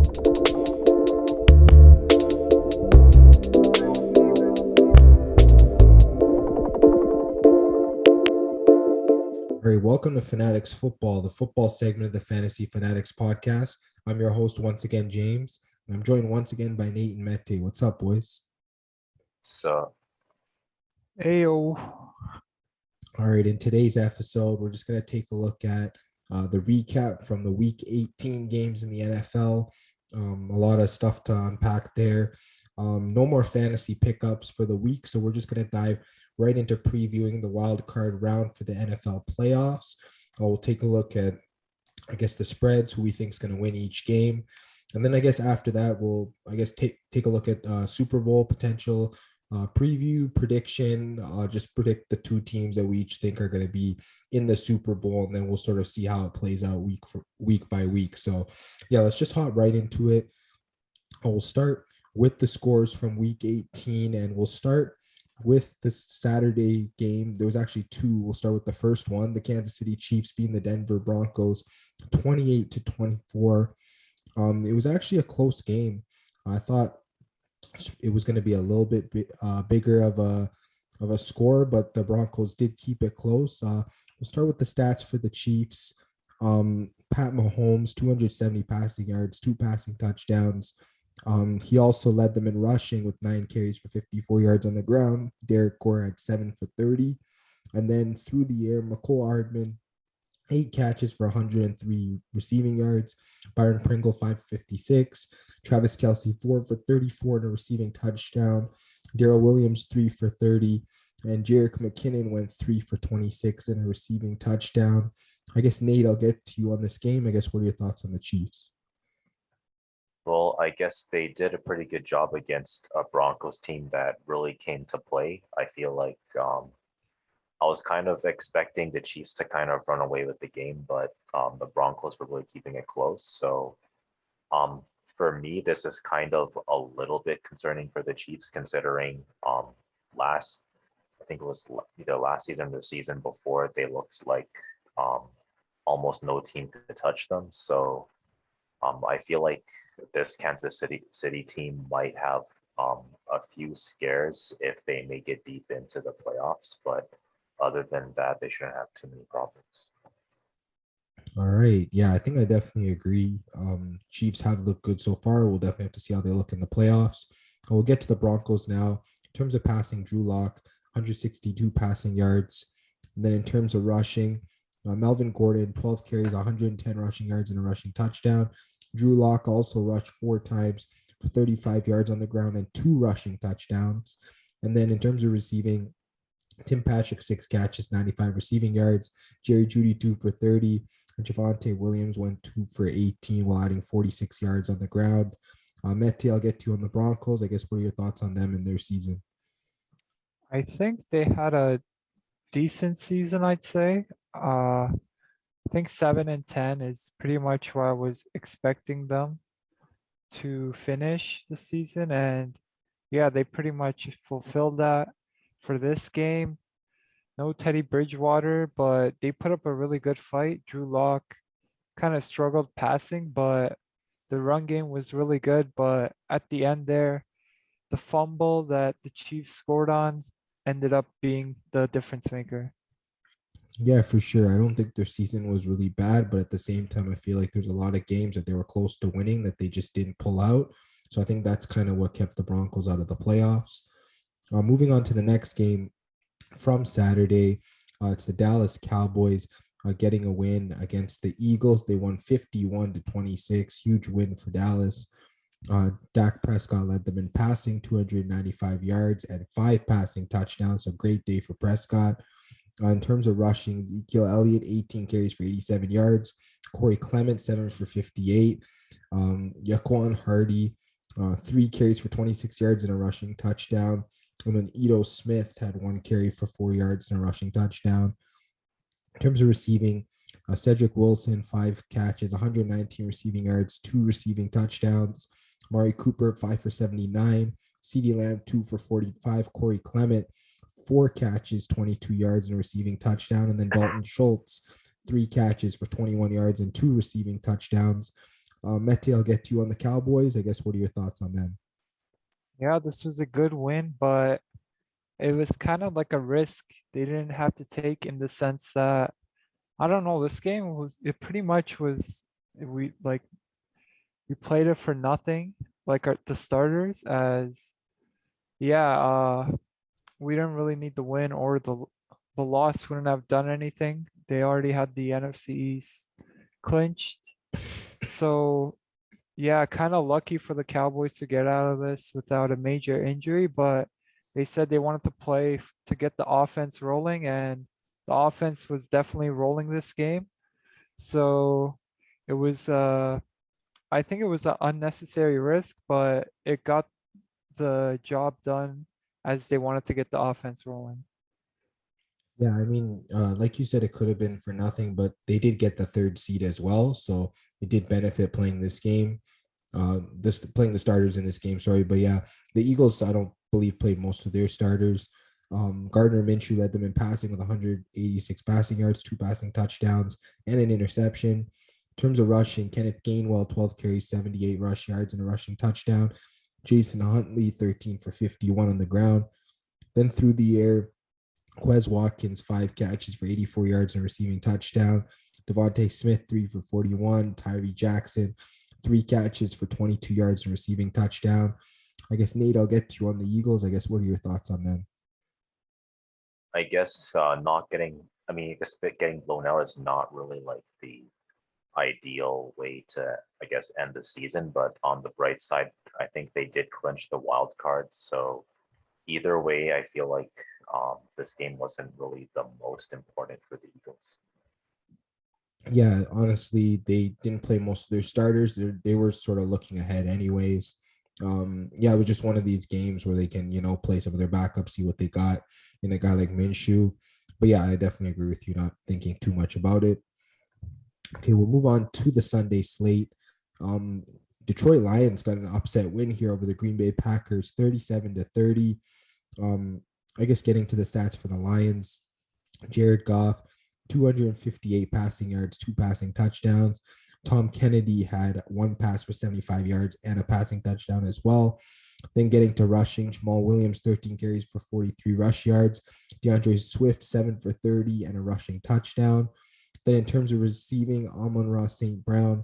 All right, welcome to Fanatics Football, the football segment of the Fantasy Fanatics Podcast. I'm your host once again, James, and I'm joined once again by Nate and Mete. What's up, boys? So, Ayo. All right, in today's episode, we're just going to take a look at the recap from the Week 18 games in the NFL. A lot of stuff to unpack there. No more fantasy pickups for the week, so we're just going to dive right into previewing the wild card round for the NFL playoffs. We'll take a look at, the spreads, who we think is going to win each game. And then after that, we'll, take a look at Super Bowl potential preview, prediction, just predict the two teams that we each think are going to be in the Super Bowl, and then we'll sort of see how it plays out week by week. So, yeah, let's just hop right into it. We'll start with the scores from Week 18, and we'll start with the Saturday game. There was actually two. We'll start with the first one, the Kansas City Chiefs beating the Denver Broncos 28-24. It was actually a close game. I thought it was going to be a little bit bigger of a score, but the Broncos did keep it close. We'll start with the stats for the Chiefs. Pat Mahomes, 270 passing yards, 2 passing touchdowns. He also led them in rushing with 9 carries for 54 yards on the ground. Derek Gore had 7 for 30. And then through the air, McCole Hardman, 8 catches for 103 receiving yards. Byron Pringle, 5 for 56. Travis Kelce, 4 for 34 and a receiving touchdown. Darrell Williams, 3 for 30. And Jerick McKinnon went 3 for 26 and a receiving touchdown. Nate, I'll get to you on this game. What are your thoughts on the Chiefs? well, I guess they did a pretty good job against a Broncos team that really came to play. I feel like I was kind of expecting the Chiefs to kind of run away with the game, but the Broncos were really keeping it close. So for me, this is kind of a little bit concerning for the Chiefs, considering I think it was either last season or the season before, they looked like almost no team could touch them. So I feel like this Kansas City team might have a few scares if they make it deep into the playoffs, but other than that, they shouldn't have too many problems. All right. Yeah, I think I definitely agree. Chiefs have looked good so far. We'll definitely have to see how they look in the playoffs. We'll get to the Broncos now. In terms of passing, Drew Lock, 162 passing yards. And then in terms of rushing, Melvin Gordon, 12 carries, 110 rushing yards and a rushing touchdown. Drew Lock also rushed 4 times for 35 yards on the ground and 2 rushing touchdowns. And then in terms of receiving, Tim Patrick, 6 catches, 95 receiving yards. Jerry Jeudy, 2 for 30. And Javonte Williams went 2 for 18 while adding 46 yards on the ground. Mete, I'll get to you on the Broncos. What are your thoughts on them and their season? I think they had a decent season, I'd say. I think 7-10 is pretty much where I was expecting them to finish the season. And yeah, they pretty much fulfilled that for this game. No Teddy Bridgewater, but they put up a really good fight. Drew Lock kind of struggled passing, but the run game was really good. But at the end there, the fumble that the Chiefs scored on ended up being the difference maker. Yeah, for sure. I don't think their season was really bad, but at the same time, I feel like there's a lot of games that they were close to winning that they just didn't pull out. So I think that's kind of what kept the Broncos out of the playoffs. Moving on to the next game from Saturday, it's the Dallas Cowboys getting a win against the Eagles. They won 51-26. Huge win for Dallas. Dak Prescott led them in passing, 295 yards and 5 passing touchdowns. So great day for Prescott. In terms of rushing, Ezekiel Elliott, 18 carries for 87 yards. Corey Clement, 7 for 58. Yaquan Hardy, 3 carries for 26 yards and a rushing touchdown. And then Ito Smith had 1 carry for 4 yards and a rushing touchdown. In terms of receiving, Cedric Wilson, 5 catches, 119 receiving yards, 2 receiving touchdowns. Mari Cooper, 5 for 79. CeeDee Lamb, 2 for 45. Corey Clement, 4 catches, 22 yards and a receiving touchdown. And then Dalton Schultz, 3 catches for 21 yards and 2 receiving touchdowns. Mete, I'll get to you on the Cowboys. I guess what are your thoughts on them? Yeah, this was a good win, but it was kind of like a risk they didn't have to take in the sense that I don't know, this game was it pretty much was we like we played it for nothing, like the starters as yeah, we didn't really need the win or the loss wouldn't have done anything. They already had the NFC East clinched. So yeah, kind of lucky for the Cowboys to get out of this without a major injury, but they said they wanted to play to get the offense rolling, and the offense was definitely rolling this game. So it was, I think it was an unnecessary risk, but it got the job done as they wanted to get the offense rolling. Yeah, I mean, like you said, it could have been for nothing, but they did get the third seed as well, so it did benefit playing this game. This playing the starters in this game. Sorry, but yeah, the Eagles I don't believe played most of their starters. Gardner Minshew led them in passing with 186 passing yards, 2 passing touchdowns, and an interception. In terms of rushing, Kenneth Gainwell 12 carries, 78 rush yards, and a rushing touchdown. Jason Huntley 13 for 51 on the ground. Then through the air, Quez Watkins, 5 catches for 84 yards and receiving touchdown. Devontae Smith, 3 for 41. Tyree Jackson, 3 catches for 22 yards and receiving touchdown. I guess, Nate, I'll get to you on the Eagles. I guess, what are your thoughts on them? I guess not getting. I mean, I guess getting blown out is not really like the ideal way to, I guess, end the season. But on the bright side, I think they did clinch the wild card. So either way, I feel like this game wasn't really the most important for the Eagles. Yeah, honestly, they didn't play most of their starters. They were sort of looking ahead, anyways. Yeah, it was just one of these games where they can, play some of their backups, see what they got in a guy like Minshew. But yeah, I definitely agree with you, not thinking too much about it. Okay, we'll move on to the Sunday slate. Um, Detroit Lions got an upset win here over the Green Bay Packers, 37-30. Um, I guess getting to the stats for the Lions, Jared Goff, 258 passing yards, 2 passing touchdowns. Tom Kennedy had 1 pass for 75 yards and a passing touchdown as well. Then getting to rushing, Jamal Williams, 13 carries for 43 rush yards. DeAndre Swift, 7 for 30 and a rushing touchdown. Then in terms of receiving, Amon-Ra St. Brown,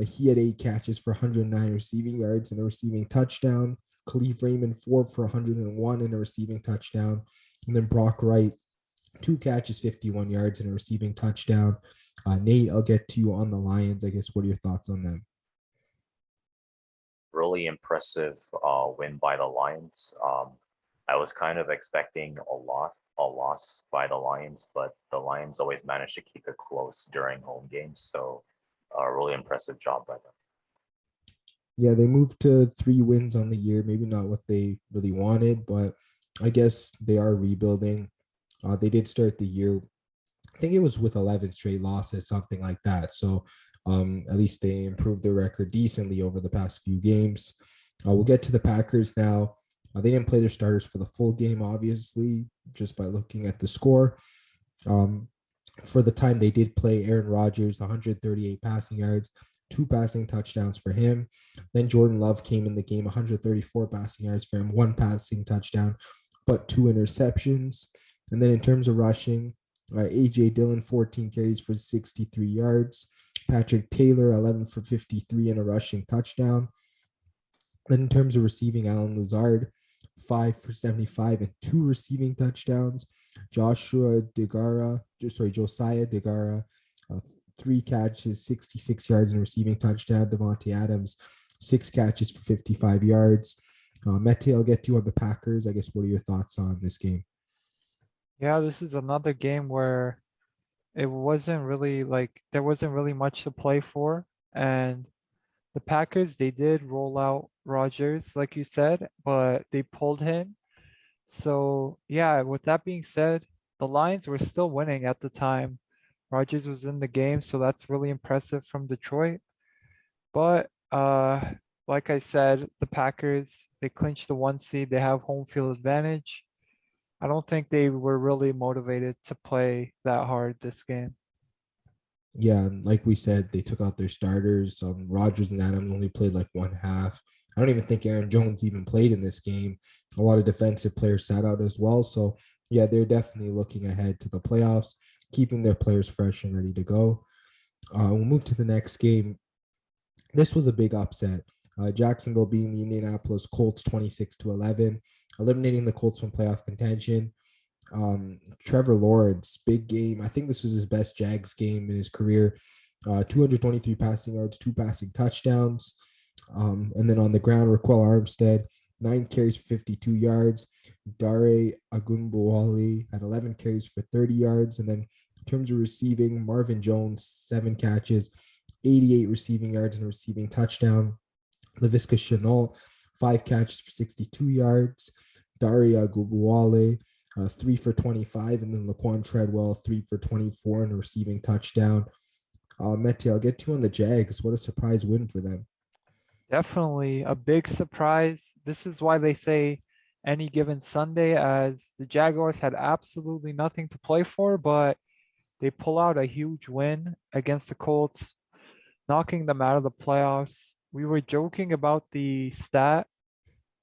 he had 8 catches for 109 receiving yards and a receiving touchdown. Khalif Raymond, 4 for 101 and a receiving touchdown. And then Brock Wright, 2 catches, 51 yards and a receiving touchdown. Nate, I'll get to you on the Lions. I guess, what are your thoughts on them? Really impressive win by the Lions. I was kind of expecting a loss by the Lions, but the Lions always manage to keep it close during home games. So, really impressive job by them. Yeah, they moved to 3 wins on the year. Maybe not what they really wanted, but I guess they are rebuilding. They did start the year, I think it was with 11 straight losses, something like that. So at least they improved their record decently over the past few games. We'll get to the Packers now. They didn't play their starters for the full game, obviously, just by looking at the score. Um, for the time they did play, Aaron Rodgers, 138 passing yards, 2 passing touchdowns for him. Then Jordan Love came in the game, 134 passing yards for him, 1 passing touchdown, but 2 interceptions. And then in terms of rushing, AJ Dillon, 14 carries for 63 yards. Patrick Taylor, 11 for 53 and a rushing touchdown. Then in terms of receiving, Alan Lazard, 5 for 75 and 2 receiving touchdowns. Josiah Degara, 3 catches, 66 yards and a receiving touchdown. Devontae Adams, 6 catches for 55 yards. Mete, I'll get to you on the Packers. I guess, what are your thoughts on this game? Yeah, this is another game where it wasn't really like there wasn't really much to play for. And the Packers, they did roll out Rodgers, like you said, but they pulled him. So, yeah, with that being said, the Lions were still winning at the time. Rodgers was in the game, so that's really impressive from Detroit. But like I said, the Packers, they clinched the 1 seed. They have home field advantage. I don't think they were really motivated to play that hard this game. Yeah, like we said, they took out their starters. Rogers and Adams only played like one half. I don't even think Aaron Jones even played in this game. A lot of defensive players sat out as well. So yeah, they're definitely looking ahead to the playoffs, keeping their players fresh and ready to go. We'll move to the next game. This was a big upset. Jacksonville beating the Indianapolis Colts 26-11, eliminating the Colts from playoff contention. Trevor Lawrence, big game. I think this was his best Jags game in his career. 223 passing yards, 2 passing touchdowns. And then on the ground, Raquel Armstead, 9 carries for 52 yards. Dare Agunbowale had 11 carries for 30 yards. And then in terms of receiving, Marvin Jones, 7 catches, 88 receiving yards and a receiving touchdown. Laviska Shenault, 5 catches for 62 yards. Daria Gubuale, 3 for 25, and then Laquan Treadwell, 3 for 24 and a receiving touchdown. Mete, I'll get to you on the Jags. What a surprise win for them. Definitely a big surprise. This is why they say any given Sunday, as the Jaguars had absolutely nothing to play for, but they pull out a huge win against the Colts, knocking them out of the playoffs. We were joking about the stat.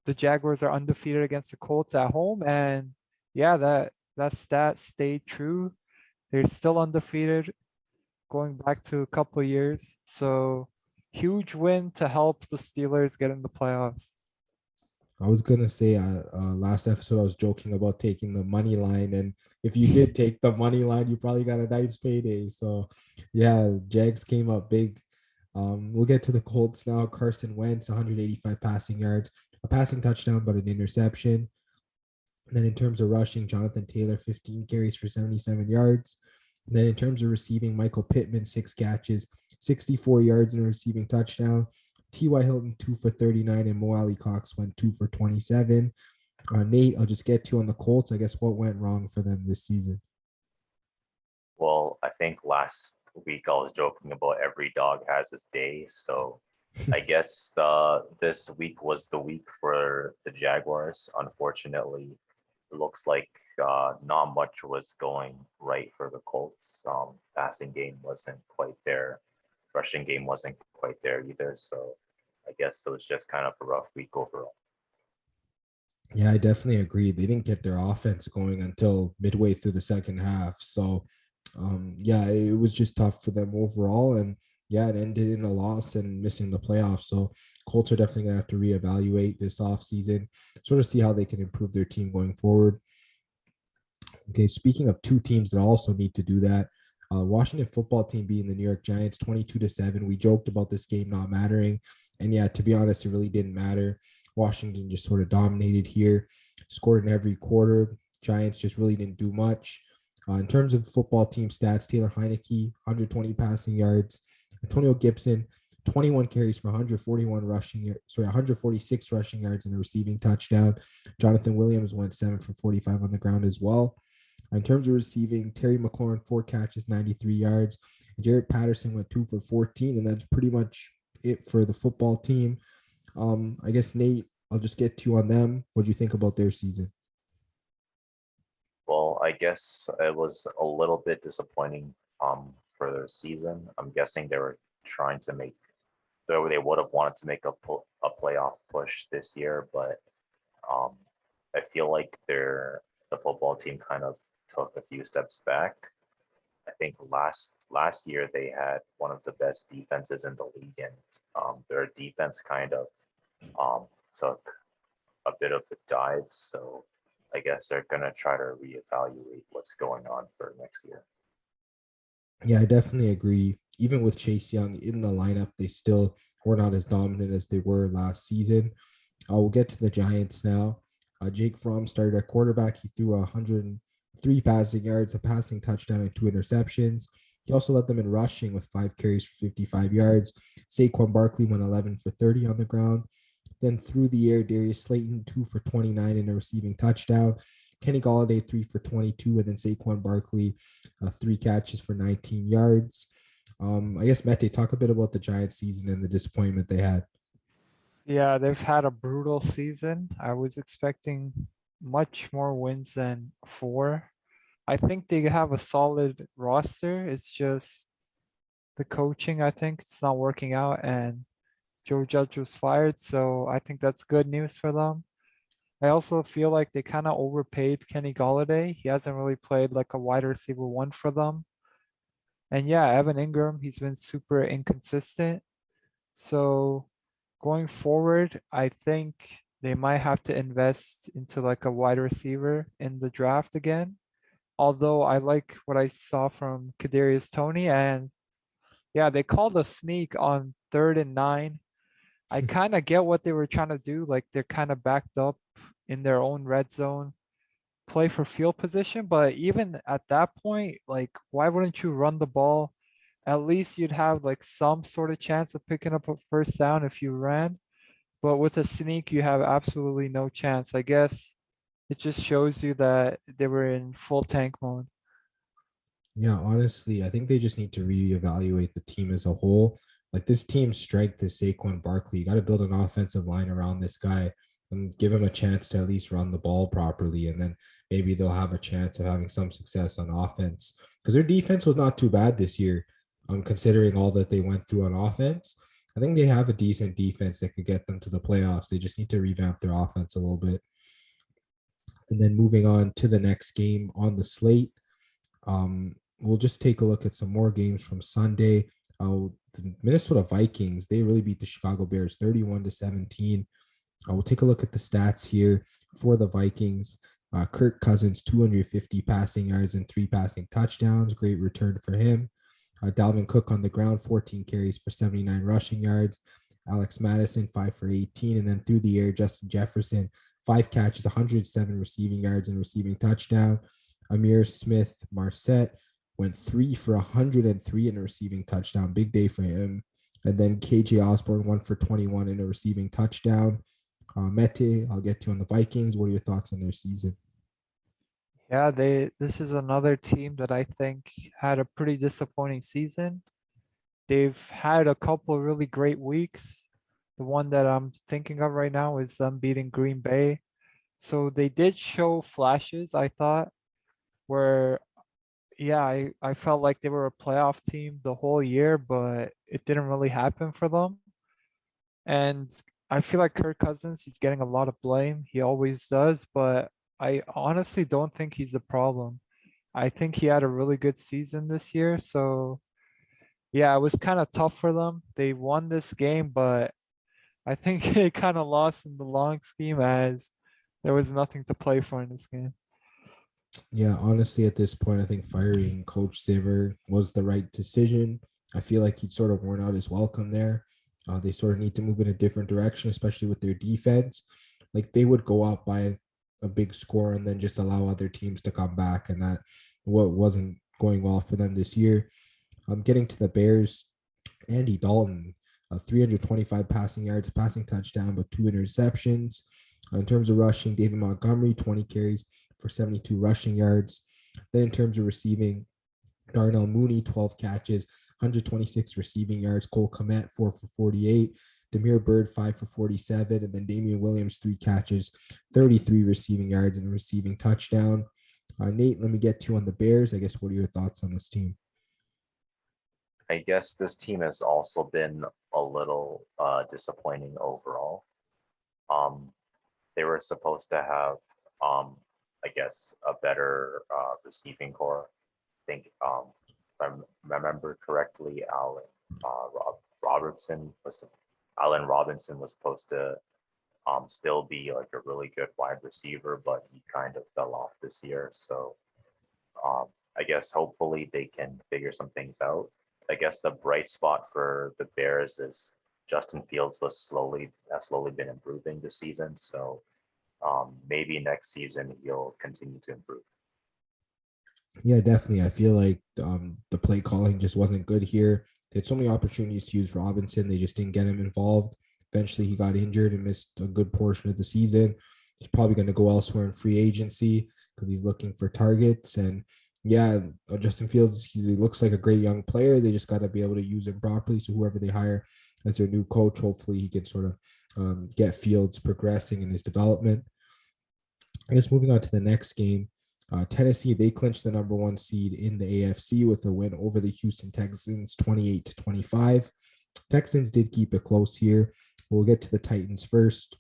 The Jaguars are undefeated against the Colts at home, and yeah, that stat stayed true. They're still undefeated going back to a couple of years. So huge win to help the Steelers get in the playoffs. I was gonna say last episode I was joking about taking the money line, and if you did take the money line, you probably got a nice payday. So, yeah, Jags came up big. We'll get to the Colts now. Carson Wentz, 185 passing yards, a passing touchdown, but an interception. And then in terms of rushing, Jonathan Taylor, 15 carries for 77 yards. And then in terms of receiving, Michael Pittman, 6 catches, 64 yards and a receiving touchdown. T.Y. Hilton, 2 for 39, and Mo Alley Cox went 2 for 27. Nate, I'll just get to on the Colts. I guess what went wrong for them this season? Well, I think last week I was joking about every dog has his day. So I guess this week was the week for the Jaguars. Unfortunately, it looks like not much was going right for the Colts. Passing game wasn't quite there. Rushing game wasn't quite there either. So I guess it was just kind of a rough week overall. Yeah, I definitely agree. They didn't get their offense going until midway through the second half. So, yeah, it was just tough for them overall. And yeah, it ended in a loss and missing the playoffs. So, Colts are definitely going to have to reevaluate this offseason, sort of see how they can improve their team going forward. Okay, speaking of two teams that also need to do that, Washington football team beating the New York Giants 22-7. We joked about this game not mattering. And yeah, to be honest, it really didn't matter. Washington just sort of dominated here, scored in every quarter. Giants just really didn't do much. In terms of football team stats, Taylor Heineke, 120 passing yards. Antonio Gibson, 21 carries for 146 rushing yards and a receiving touchdown. Jonathan Williams went 7 for 45 on the ground as well. In terms of receiving, Terry McLaurin, 4 catches, 93 yards. Jared Patterson went 2 for 14, and that's pretty much it for the football team. I guess, Nate, I'll just get to you on them. What do you think about their season? Well, I guess it was a little bit disappointing for their season. I'm guessing they were trying to make, though they would have wanted to make a playoff push this year, but um, I feel like the football team kind of took a few steps back. I think last year they had one of the best defenses in the league, and their defense kind of took a bit of a dive. So I guess they're gonna try to reevaluate what's going on for next year. Yeah, I definitely agree. Even with Chase Young in the lineup, they still were not as dominant as they were last season. We'll get to the Giants now. Jake Fromm started at quarterback. He threw 103 passing yards, a passing touchdown, and 2 interceptions. He also led them in rushing with 5 carries for 55 yards. Saquon Barkley went 11 for 30 on the ground. Then through the air, Darius Slayton, 2 for 29 and a receiving touchdown. Kenny Galladay, 3 for 22. And then Saquon Barkley, 3 catches for 19 yards. I guess, Mete, talk a bit about the Giants season and the disappointment they had. Yeah, they've had a brutal season. I was expecting much more wins than 4. I think they have a solid roster. It's just the coaching, I think it's not working out, and Joe Judge was fired. So I think that's good news for them. I also feel like they kind of overpaid Kenny Golladay. He hasn't really played like a wide receiver one for them. And yeah, Evan Ingram, he's been super inconsistent. So going forward, I think they might have to invest into like a wide receiver in the draft again. Although I like what I saw from Kadarius Toney, and yeah, they called a sneak on 3rd and 9. I kind of get what they were trying to do. Like they're kind of backed up in their own red zone, play for field position. But even at that point, like why wouldn't you run the ball? At least you'd have like some sort of chance of picking up a first down if you ran. But with a sneak, you have absolutely no chance. I guess it just shows you that they were in full tank mode. Yeah, honestly, I think they just need to reevaluate the team as a whole. Like this team's strength is Saquon Barkley. You got to build an offensive line around this guy and give him a chance to at least run the ball properly. And then maybe they'll have a chance of having some success on offense because their defense was not too bad this year, considering all that they went through on offense. I think they have a decent defense that could get them to the playoffs. They just need to revamp their offense a little bit. And then moving on to the next game on the slate, we'll just take a look at some more games from Sunday. The Minnesota Vikings, they really beat the Chicago Bears 31-17. We'll take a look at the stats here for the Vikings. Kirk Cousins, 250 passing yards and 3 passing touchdowns. Great return for him. Dalvin Cook on the ground, 14 carries for 79 rushing yards. Alex Madison, 5 for 18. And then through the air, Justin Jefferson, 5 catches, 107 receiving yards and receiving touchdown. Amir Smith Marset went 3 for 103 in a receiving touchdown. Big day for him. And then KJ Osborne, 1 for 21 in a receiving touchdown. Mete, I'll get to on the Vikings. What are your thoughts on their season? Yeah, this is another team that I think had a pretty disappointing season. They've had a couple of really great weeks. The one that I'm thinking of right now is them beating Green Bay. So they did show flashes, I thought, where yeah, I felt like they were a playoff team the whole year, but it didn't really happen for them. And I feel like Kirk Cousins, he's getting a lot of blame. He always does, but I honestly don't think he's a problem. I think he had a really good season this year. So yeah, it was kind of tough for them. They won this game, but I think they kind of lost in the long scheme as there was nothing to play for in this game. Yeah, honestly, at this point, I think firing Coach Zimmer was the right decision. I feel like he'd sort of worn out his welcome there. They sort of need to move in a different direction, especially with their defense. Like they would go up by a big score and then just allow other teams to come back, and that what wasn't going well for them this year. Getting to the Bears, Andy Dalton, 325 passing yards, a passing touchdown, but 2 interceptions. In terms of rushing, David Montgomery, 20 carries for 72 rushing yards. Then in terms of receiving, Darnell Mooney, 12 catches, 126 receiving yards. Cole Kmet, 4 for 48. Demir Bird, 5 for 47. And then Damian Williams, 3 catches, 33 receiving yards and a receiving touchdown. Nate, let me get to on the Bears. I guess, what are your thoughts on this team? I guess this team has also been a little disappointing overall. They were supposed to have, I guess, a better receiving core. I think, if I remember correctly, Allen Robinson was supposed to still be like a really good wide receiver, but he kind of fell off this year. So I guess hopefully they can figure some things out. I guess the bright spot for the Bears is Justin Fields has slowly been improving this season. So maybe next season he'll continue to improve. Yeah, definitely. I feel like the play calling just wasn't good here. They had so many opportunities to use Robinson. They just didn't get him involved. Eventually, he got injured and missed a good portion of the season. He's probably going to go elsewhere in free agency because he's looking for targets. And yeah, Justin Fields, he looks like a great young player. They just got to be able to use him properly. So whoever they hire as their new coach, hopefully he can sort of get Fields progressing in his development. I guess moving on to the next game, Tennessee, they clinched the number 1 seed in the AFC with a win over the Houston Texans 28-25. Texans did keep it close here. We'll get to the Titans first.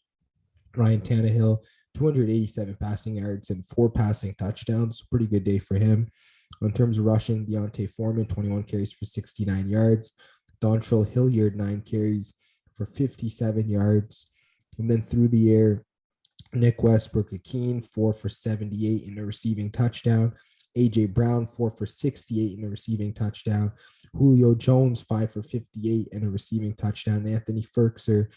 Ryan Tannehill, 287 passing yards and 4 passing touchdowns. Pretty good day for him. In terms of rushing, Deontay Foreman, 21 carries for 69 yards. Dontrell Hilliard, 9 carries for 57 yards. And then through the air, Nick Westbrook-Akeen, 4 for 78 in a receiving touchdown. A.J. Brown, 4 for 68 in a receiving touchdown. Julio Jones, 5 for 58 and a receiving touchdown. Anthony Ferkser,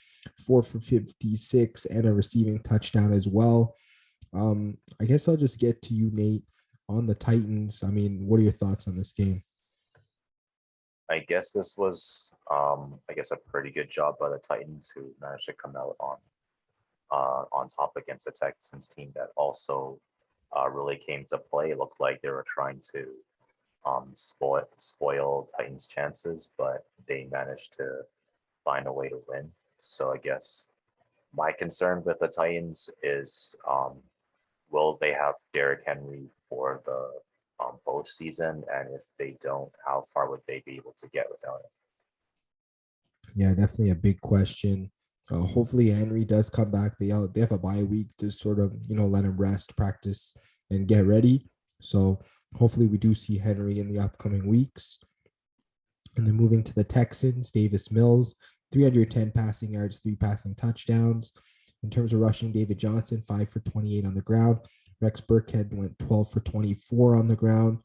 4 for 56 and a receiving touchdown as well. I guess I'll just get to you, Nate, on the Titans. I mean, what are your thoughts on this game? I guess this was, a pretty good job by the Titans, who managed to come out on top against the Texans team that also really came to play. It looked like they were trying to spoil Titans' chances, but they managed to find a way to win. So I guess my concern with the Titans is, will they have Derrick Henry for the postseason? And if they don't, how far would they be able to get without him? Yeah, definitely a big question. Hopefully Henry does come back. They have a bye week to sort of, let him rest, practice, and get ready. So hopefully we do see Henry in the upcoming weeks. And then moving to the Texans, Davis Mills, 310 passing yards, 3 passing touchdowns. In terms of rushing, David Johnson, 5 for 28 on the ground. Rex Burkhead went 12 for 24 on the ground.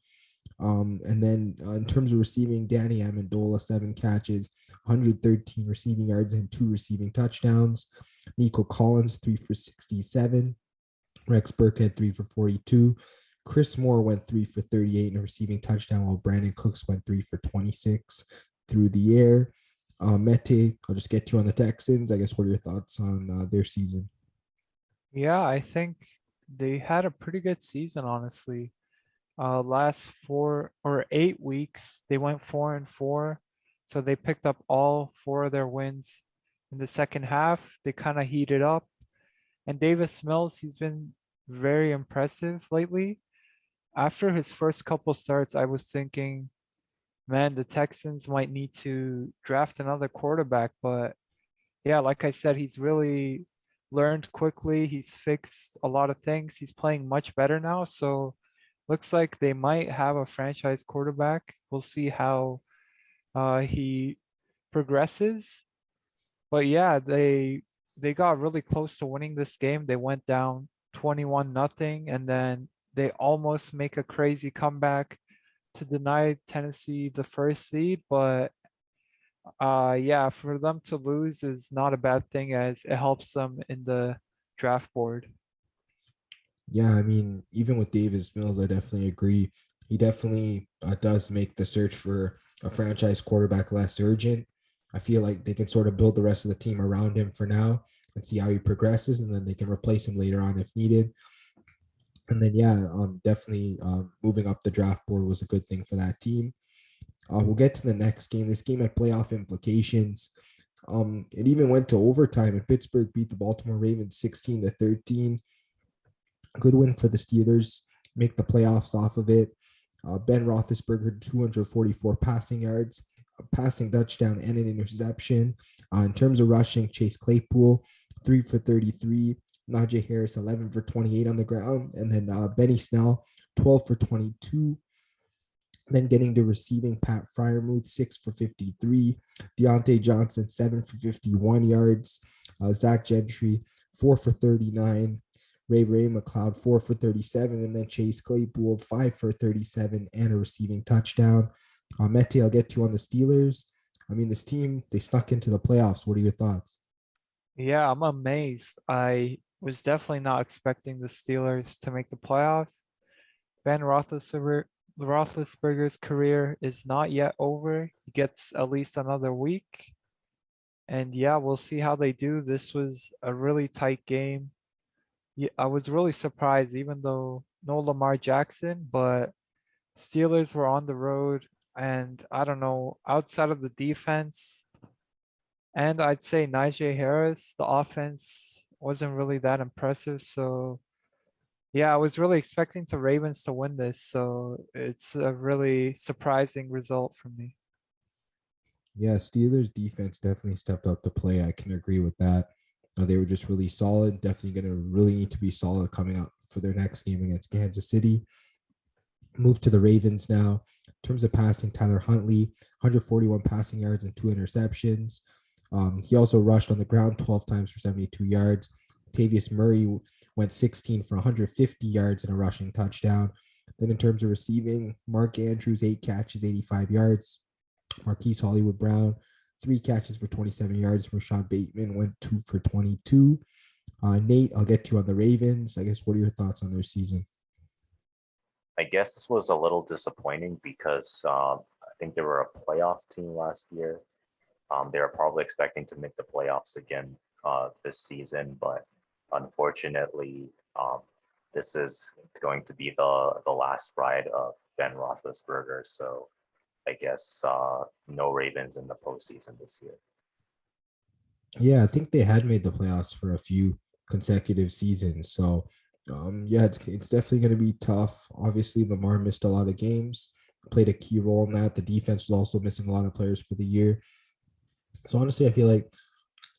And then in terms of receiving, Danny Amendola, 7 catches, 113 receiving yards and 2 receiving touchdowns. Nico Collins, 3 for 67. Rex Burkhead, 3 for 42. Chris Moore went 3 for 38 and a receiving touchdown, while Brandon Cooks went 3 for 26 through the air. Mete, I'll just get you on the Texans. I guess, what are your thoughts on their season? Yeah, I think they had a pretty good season, honestly. Last 4 or 8 weeks, they went 4-4. So they picked up all 4 of their wins in the second half. They kind of heated up. And Davis Mills, he's been very impressive lately. After his first couple starts, I was thinking, man, the Texans might need to draft another quarterback. But yeah, like I said, he's really learned quickly. He's fixed a lot of things. He's playing much better now. So looks like they might have a franchise quarterback. We'll see how he progresses. But yeah, they got really close to winning this game. They went down 21-0, and then they almost make a crazy comeback to deny Tennessee the first seed. But yeah, for them to lose is not a bad thing, as it helps them in the draft board. Yeah, I mean, even with Davis Mills, I definitely agree. He definitely does make the search for a franchise quarterback less urgent. I feel like they can sort of build the rest of the team around him for now and see how he progresses, and then they can replace him later on if needed. And then, yeah, definitely moving up the draft board was a good thing for that team. We'll get to the next game. This game had playoff implications. It even went to overtime, and Pittsburgh beat the Baltimore Ravens 16-13. Good win for the Steelers, make the playoffs off of it. Ben Roethlisberger, 244 passing yards, a passing touchdown, and an interception. In terms of rushing, Chase Claypool, 3 for 33. Najee Harris, 11 for 28 on the ground. And then Benny Snell, 12 for 22. Then getting to receiving, Pat Freiermuth, 6 for 53. Deontay Johnson, 7 for 51 yards. Zach Gentry, 4 for 39. Ray McLeod, 4 for 37. And then Chase Claypool, 5 for 37 and a receiving touchdown. Mete, I'll get to you on the Steelers. I mean, this team, they snuck into the playoffs. What are your thoughts? Yeah, I'm amazed. I was definitely not expecting the Steelers to make the playoffs. Ben Roethlisberger's career is not yet over. He gets at least another week. And yeah, we'll see how they do. This was a really tight game. Yeah, I was really surprised, even though no Lamar Jackson, but Steelers were on the road. And I don't know, outside of the defense, and I'd say Najee Harris, the offense wasn't really that impressive. So Yeah, I was really expecting the Ravens to win this, so it's a really surprising result for me. Yeah, Steelers defense definitely stepped up to play. I can agree with that. They were just really solid. Definitely going to really need to be solid coming up for their next game against Kansas City. Move to the Ravens now. In terms of passing, Tyler Huntley, 141 passing yards and 2 interceptions. He also rushed on the ground 12 times for 72 yards. Tavius Murray went 16 for 150 yards and a rushing touchdown. Then in terms of receiving, Mark Andrews, 8 catches, 85 yards. Marquise Hollywood Brown, 3 catches for 27 yards. Rashad Bateman went 2 for 22. Nate, I'll get to you on the Ravens. I guess, what are your thoughts on their season? I guess this was a little disappointing because I think they were a playoff team last year. They were probably expecting to make the playoffs again this season, but unfortunately, this is going to be the last ride of Ben Roethlisberger. So I guess no Ravens in the postseason this year. Yeah, I think they had made the playoffs for a few consecutive seasons. So, yeah, it's definitely going to be tough. Obviously, Lamar missed a lot of games, played a key role in that. The defense was also missing a lot of players for the year. So, honestly, I feel like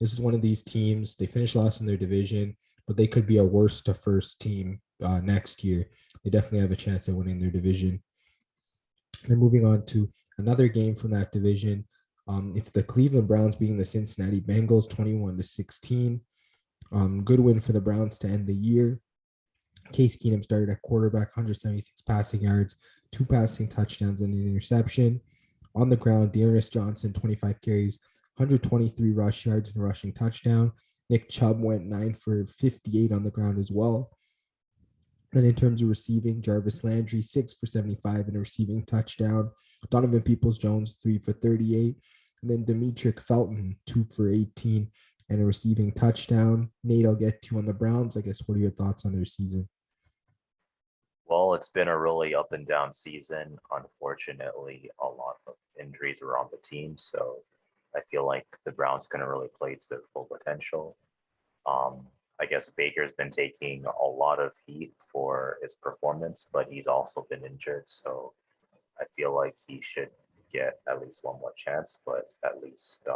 this is one of these teams. They finished last in their division, but they could be a worst to first team next year. They definitely have a chance at winning their division. And moving on to another game from that division. It's the Cleveland Browns beating the Cincinnati Bengals 21-16. Good win for the Browns to end the year. Case Keenum started at quarterback, 176 passing yards, 2 passing touchdowns, and an interception. On the ground, Dearness Johnson, 25 carries, 123 rush yards, and a rushing touchdown. Nick Chubb went 9 for 58 on the ground as well. And in terms of receiving, Jarvis Landry, 6 for 75 and a receiving touchdown. Donovan Peoples-Jones, 3 for 38. And then Demetric Felton, 2 for 18 and a receiving touchdown. Nate, I'll get to on the Browns. I guess, what are your thoughts on their season? Well, it's been a really up and down season. Unfortunately, a lot of injuries were on the team, so I feel like the Browns couldn't really play to their full potential. I guess Baker's been taking a lot of heat for his performance, but he's also been injured, so I feel like he should get at least one more chance. But at least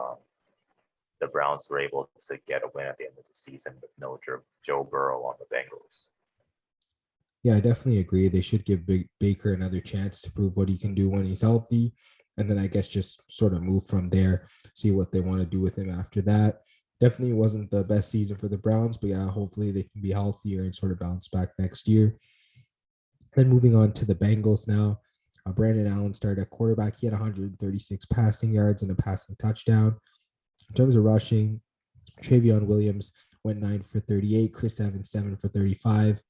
the Browns were able to get a win at the end of the season with no Joe Burrow on the Bengals. Yeah, I definitely agree. They should give Baker another chance to prove what he can do when he's healthy. And then I guess just sort of move from there, see what they want to do with him after that. Definitely wasn't the best season for the Browns, but yeah, hopefully they can be healthier and sort of bounce back next year. Then moving on to the Bengals now. Brandon Allen started at quarterback. He had 136 passing yards and a passing touchdown. In terms of rushing, Travion Williams went 9 for 38. Chris Evans, 7 for 35.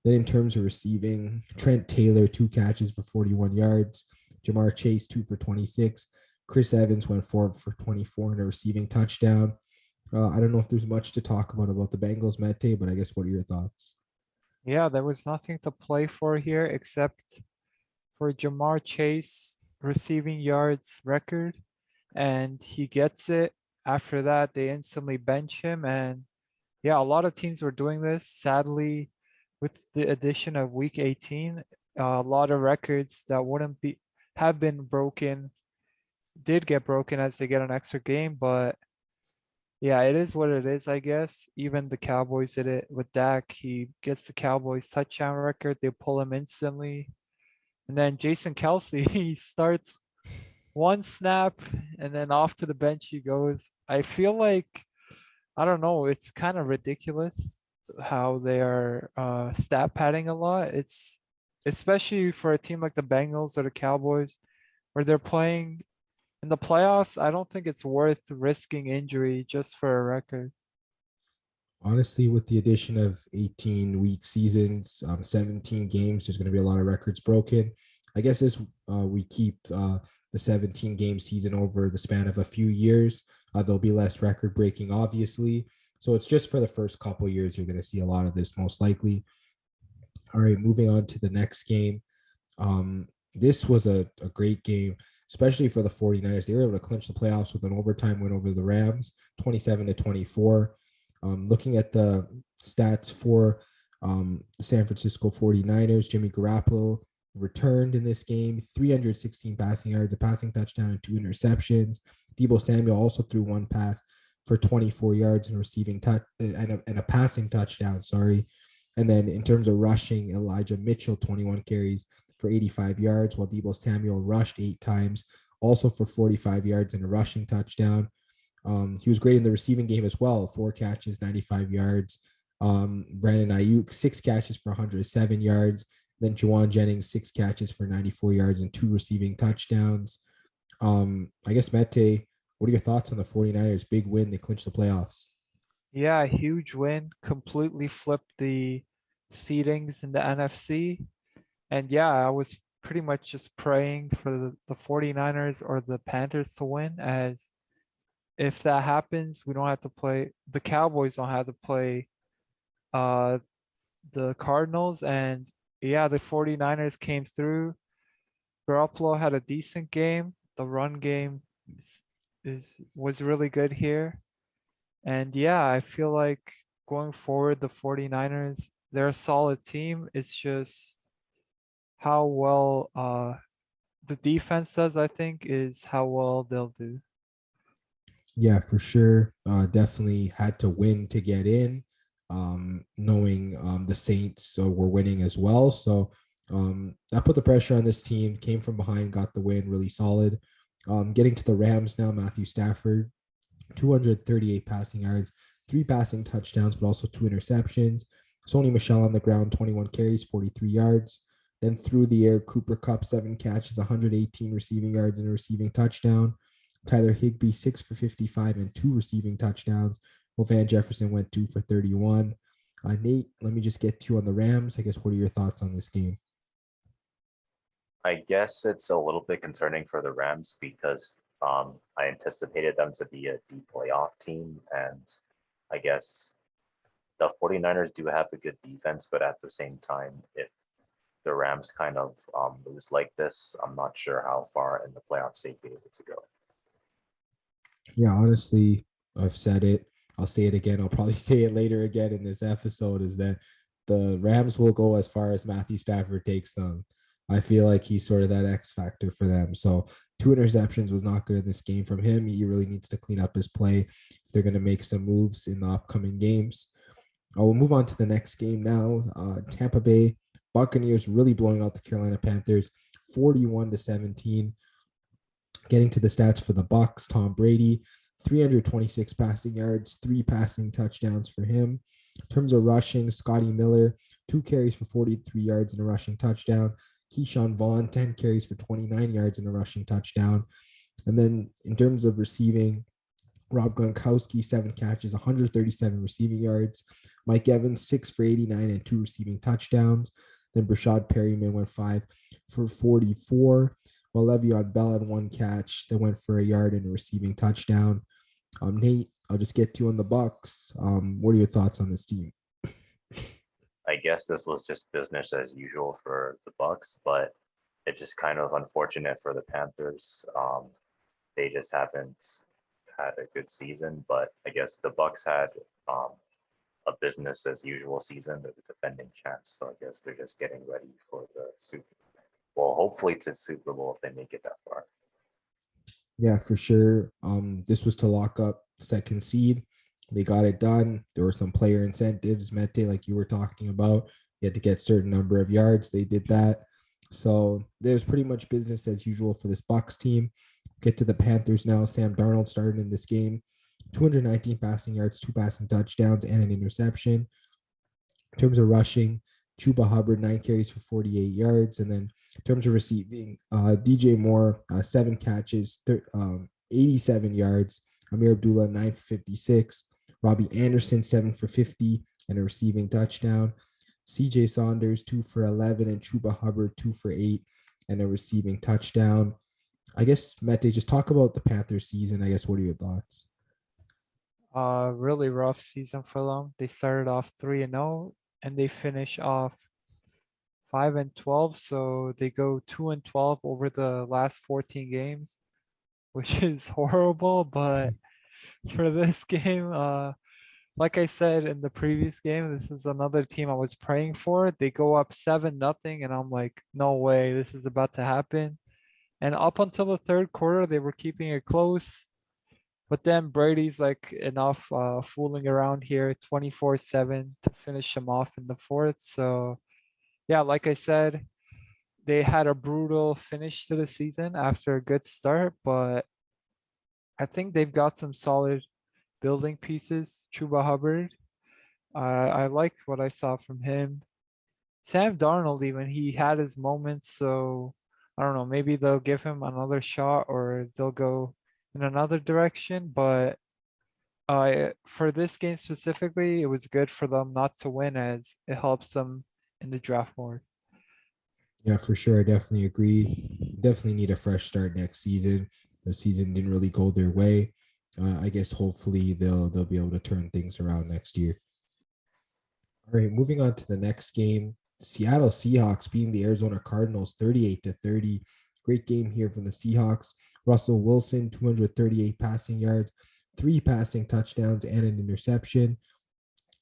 Then in terms of receiving, Trent Taylor, 2 catches for 41 yards. Jamar Chase, 2 for 26. Chris Evans went 4 for 24 and a receiving touchdown. I don't know if there's much to talk about the Bengals, Mete, but I guess, what are your thoughts? Yeah, there was nothing to play for here except for Jamar Chase receiving yards record, and he gets it. After that, they instantly bench him. And yeah, a lot of teams were doing this. Sadly, with the addition of week 18, a lot of records that wouldn't be have been broken did get broken as they get an extra game. But yeah, it is what it is, I guess. Even the Cowboys did it with Dak. He gets the Cowboys touchdown record. They pull him instantly. And then Jason Kelsey, he starts one snap and then off to the bench he goes. I feel like, I don't know, it's kind of ridiculous how they are stat padding a lot. It's especially for a team like the Bengals or the Cowboys where they're playing in the playoffs. I don't think it's worth risking injury just for a record. Honestly, with the addition of 18-week seasons, 17 games, there's going to be a lot of records broken. I guess this we keep the 17-game season over the span of a few years. There'll be less record breaking, obviously. So it's just for the first couple years, you're going to see a lot of this most likely. All right, moving on to the next game. This was a great game, especially for the 49ers. They were able to clinch the playoffs with an overtime win over the Rams, 27-24. Looking at the stats for The San Francisco 49ers, Jimmy Garoppolo returned in this game, 316 passing yards, a passing touchdown, and 2 interceptions. Deebo Samuel also threw one pass for 24 yards and receiving touch and a passing touchdown. Sorry. And then in terms of rushing, Elijah Mitchell 21 carries for 85 yards, while Deebo Samuel rushed 8 times, also for 45 yards and a rushing touchdown. He was great in the receiving game as well. 4 catches, 95 yards. Brandon Ayuk 6 catches for 107 yards. Then Juwan Jennings 6 catches for 94 yards and 2 receiving touchdowns. I guess Mete, what are your thoughts on the 49ers? Big win. They clinched the playoffs. Yeah, huge win. Completely flipped the seedings in the NFC. And yeah, I was pretty much just praying for the 49ers or the Panthers to win, as if that happens, we don't have to play, the Cowboys don't have to play uh the Cardinals. And yeah, the 49ers came through. Garoppolo had a decent game. The run game was really good here. And yeah, I feel like going forward, the 49ers, they're a solid team. It's just how well the defense does, I think, is how well they'll do. Yeah, for sure. Definitely had to win to get in. Knowing the Saints were winning as well, so that put the pressure on this team. Came from behind, got the win, really solid. Getting to the Rams now, Matthew Stafford, 238 passing yards, 3 passing touchdowns, but also 2 interceptions. Sony Michel on the ground, 21 carries, 43 yards. Then through the air, Cooper Kupp, 7 catches, 118 receiving yards and a receiving touchdown. Tyler Higbee, 6 for 55 and 2 receiving touchdowns. Well, Van Jefferson went 2 for 31. Nate, let me just get to you on the Rams. I guess, what are your thoughts on this game? I guess it's a little bit concerning for the Rams because I anticipated them to be a deep playoff team. And I guess the 49ers do have a good defense, but at the same time, if the Rams kind of lose like this, I'm not sure how far in the playoffs they'd be able to go. Yeah, honestly, I've said it. I'll say it again. I'll probably say it later again in this episode is that the Rams will go as far as Matthew Stafford takes them. I feel like he's sort of that X factor for them. So 2 interceptions was not good in this game from him. He really needs to clean up his play if they're going to make some moves in the upcoming games. We'll move on to the next game now. Tampa Bay Buccaneers really blowing out the Carolina Panthers 41-17. Getting to the stats for the Bucs, Tom Brady, 326 passing yards, 3 passing touchdowns for him. In terms of rushing, Scotty Miller, 2 carries for 43 yards and a rushing touchdown. Keyshawn Vaughn, 10 carries for 29 yards and a rushing touchdown. And then in terms of receiving, Rob Gronkowski, 7 catches, 137 receiving yards. Mike Evans, 6 for 89 and 2 receiving touchdowns. Then Brashad Perryman went 5 for 44. While Le'Veon Bell had 1 catch that went for a yard and a receiving touchdown. Nate, I'll just get to you on the Bucs. What are your thoughts on this team? I guess this was just business as usual for the Bucs, but it's just kind of unfortunate for the Panthers. They just haven't had a good season, but I guess the Bucs had a business as usual season. They're the defending champs, so I guess they're just getting ready for the Super Bowl. Well, hopefully to Super Bowl if they make it that far. Yeah, for sure. This was to lock up second seed. They got it done. There were some player incentives, Mete, like you were talking about. You had to get a certain number of yards. They did that. So there's pretty much business as usual for this Bucs team. Get to the Panthers now. Sam Darnold started in this game. 219 passing yards, 2 passing touchdowns, and an interception. In terms of rushing, Chuba Hubbard, 9 carries for 48 yards. And then in terms of receiving, DJ Moore, 7 catches, 87 yards. Amir Abdullah, 9 for 56. Robbie Anderson, 7 for 50 and a receiving touchdown. CJ Saunders, 2 for 11, and Chuba Hubbard, 2 for 8 and a receiving touchdown. I guess, Mete, just talk about the Panthers season. I guess, what are your thoughts? Really rough season for them. They started off 3-0 and they finish off 5-12. So they go 2-12 over the last 14 games, which is horrible. But for this game, like I said in the previous game, this is another team I was praying for. They go up 7-0, and I'm like, no way, this is about to happen. And up until the third quarter, they were keeping it close. But then Brady's like enough fooling around here 24/7 to finish them off in the fourth. So yeah, like I said, they had a brutal finish to the season after a good start, but I think they've got some solid building pieces. Chuba Hubbard, I liked what I saw from him. Sam Darnold, even he had his moments, so I don't know. Maybe they'll give him another shot, or they'll go in another direction. But for this game specifically, it was good for them not to win, as it helps them in the draft more. Yeah, for sure. I definitely agree. Definitely need a fresh start next season. The season didn't really go their way. I guess hopefully they'll be able to turn things around next year. All right, moving on to the next game. Seattle Seahawks beating the Arizona Cardinals 38-30. Great game here from the Seahawks. Russell Wilson, 238 passing yards, 3 passing touchdowns, and an interception.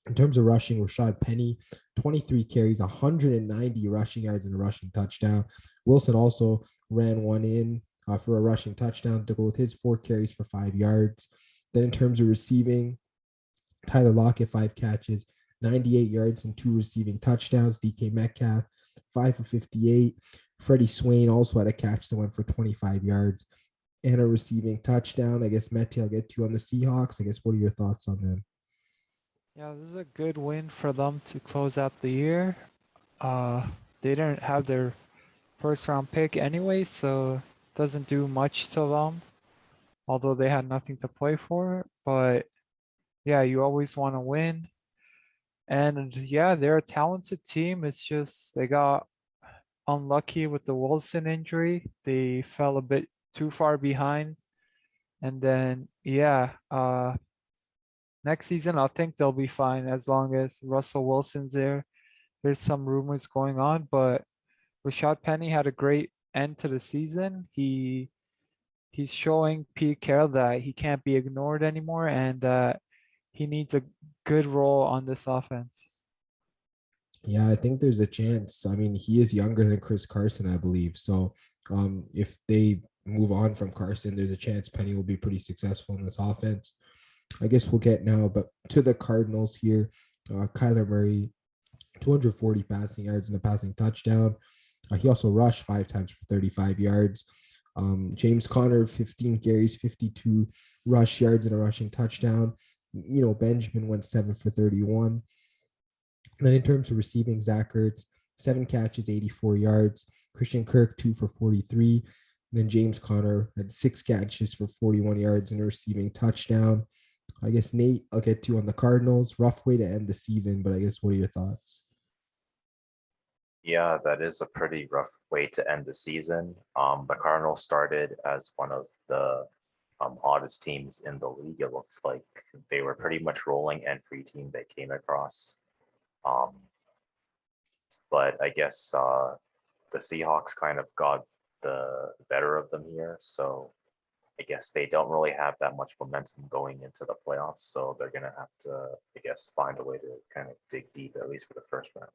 In terms of rushing, Rashad Penny, 23 carries, 190 rushing yards, and a rushing touchdown. Wilson also ran one in for a rushing touchdown to go with his 4 carries for 5 yards. Then in terms of receiving, Tyler Lockett, 5 catches, 98 yards, and 2 receiving touchdowns. DK Metcalf, 5 for 58. Freddie Swain also had a catch that went for 25 yards and a receiving touchdown. I guess, Mete, I'll get to you on the Seahawks. I guess, what are your thoughts on them? Yeah, this is a good win for them to close out the year. They didn't have their first round pick anyway, so it doesn't do much to them, although they had nothing to play for. But yeah, you always want to win. And yeah, they're a talented team. It's just they got unlucky with the Wilson injury. They fell a bit too far behind. And then yeah, next season I think they'll be fine as long as Russell Wilson's there. There's some rumors going on, but Rashad Penny had a great end to the season. He's showing Pete Carroll that he can't be ignored anymore, and that he needs a good role on this offense. Yeah, I think there's a chance. I mean, he is younger than Chris Carson, I believe. So if they move on from Carson, there's a chance Penny will be pretty successful in this offense. I guess we'll get now, but to the Cardinals here, Kyler Murray, 240 passing yards and a passing touchdown. He also rushed 5 times for 35 yards. James Conner, 15 carries, 52 rush yards and a rushing touchdown. Benjamin went 7 for 31. And then in terms of receiving, Zach Ertz, 7 catches, 84 yards. Christian Kirk, 2 for 43. And then James Conner had 6 catches for 41 yards and a receiving touchdown. I guess, Nate, I'll get to on the Cardinals. Rough way to end the season, but I guess, what are your thoughts? Yeah, that is a pretty rough way to end the season. The Cardinals started as one of the oddest teams in the league. It looks like they were pretty much rolling every team they came across. Um, but I guess the Seahawks kind of got the better of them here. So I guess they don't really have that much momentum going into the playoffs. So they're going to have to, I guess, find a way to kind of dig deep, at least for the first round.